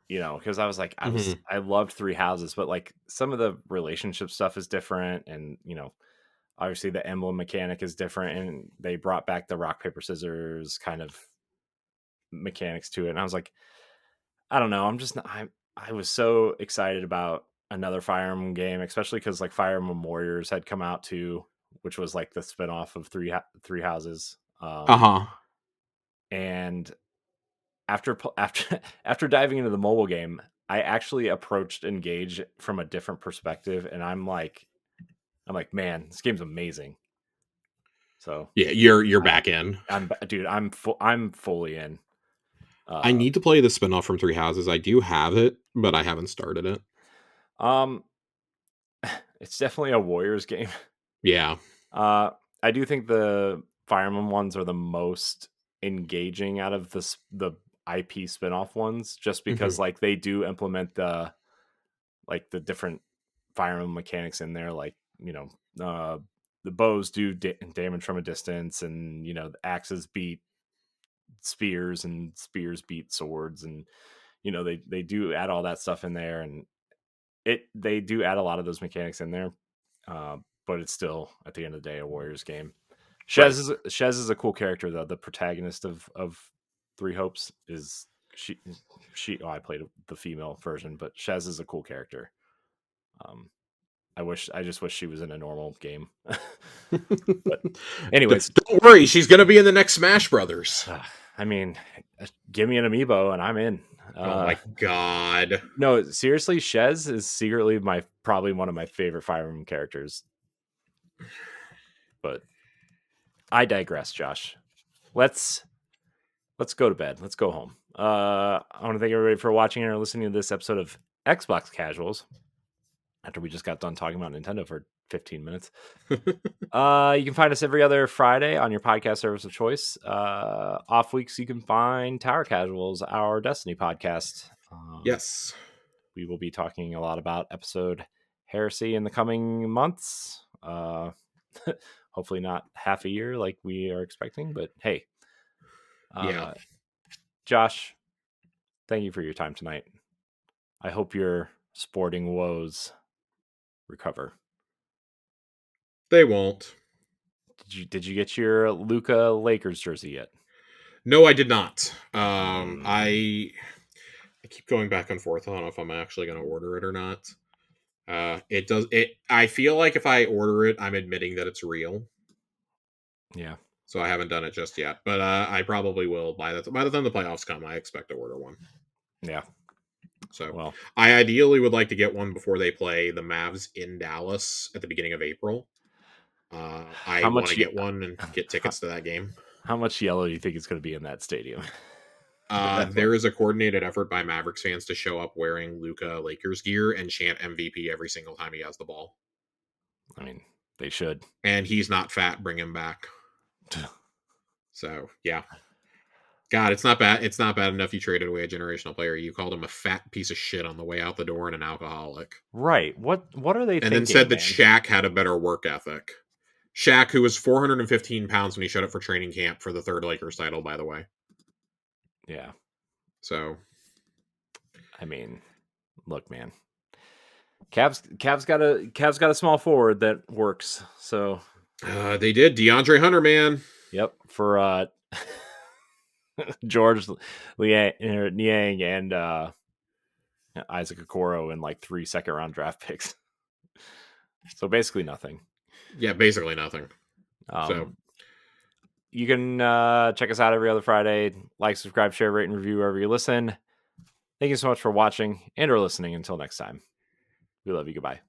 You know, because I was like, I loved Three Houses, but like some of the relationship stuff is different, and you know, obviously the emblem mechanic is different, and they brought back the rock paper scissors kind of mechanics to it, and I was like, I don't know, I'm just not, I was so excited about another Fire Emblem game, especially because like Fire Emblem Warriors had come out too, which was like the spinoff of Three Houses. And after diving into the mobile game, I actually approached Engage from a different perspective, and I'm like, man, this game's amazing. So yeah, you're back in. I'm fully in. I need to play the spinoff from Three Houses. I do have it, but I haven't started it. It's definitely a Warriors game. Yeah. I do think the Fire Emblem ones are the most engaging out of the IP spinoff ones, just because like they do implement the different Fire Emblem mechanics in there, like you know the bows do damage from a distance, and you know the axes beat spears and spears beat swords, and you know they do add all that stuff in there, and they do add a lot of those mechanics in there, but it's still at the end of the day a Warriors game. Shez is a cool character though. The protagonist of Three Hopes is she. I played the female version, but Shez is a cool character. I just wish she was in a normal game. But anyways, don't worry, she's gonna be in the next Smash Brothers. I mean, give me an amiibo and I'm in. Oh my god! No, seriously, Shez is secretly probably one of my favorite Fire Emblem characters. But I digress, Josh. Let's go to bed. Let's go home. I want to thank everybody for watching or listening to this episode of Xbox Casuals. After we just got done talking about Nintendo for 15 minutes. You can find us every other Friday on your podcast service of choice. Off weeks, you can find Tower Casuals, our Destiny podcast. Yes. We will be talking a lot about episode Heresy in the coming months. Hopefully not half a year like we are expecting, but hey. Yeah. Josh, thank you for your time tonight. I hope your sporting woes recover. They won't. Did you get your Luka Lakers jersey yet? No, I did not. I keep going back and forth. I don't know if I'm actually going to order it or not. I feel like if I order it, I'm admitting that it's real. Yeah. So I haven't done it just yet, but I probably will by the time the playoffs come. I expect to order one. Yeah. So I ideally would like to get one before they play the Mavs in Dallas at the beginning of April. I want to get one and get tickets to that game. How much yellow do you think is going to be in that stadium? There is a coordinated effort by Mavericks fans to show up wearing Luka Lakers gear and chant MVP every single time he has the ball. I mean, they should. And he's not fat. Bring him back. So, yeah. God, it's not bad. It's not bad enough you traded away a generational player. You called him a fat piece of shit on the way out the door and an alcoholic. Right. What are they thinking? And then said that Shaq had a better work ethic. Shaq, who was 415 pounds when he showed up for training camp for the third Lakers title, by the way. Yeah. So, I mean, look, man. Cavs got a small forward that works. So they did. DeAndre Hunter, man. Yep. For George Niang and Isaac Okoro in like 3 second-round draft picks. So basically nothing. Yeah, basically nothing. So you can check us out every other Friday. Like, subscribe, share, rate, and review wherever you listen. Thank you so much for watching and or listening. Until next time, we love you. Goodbye.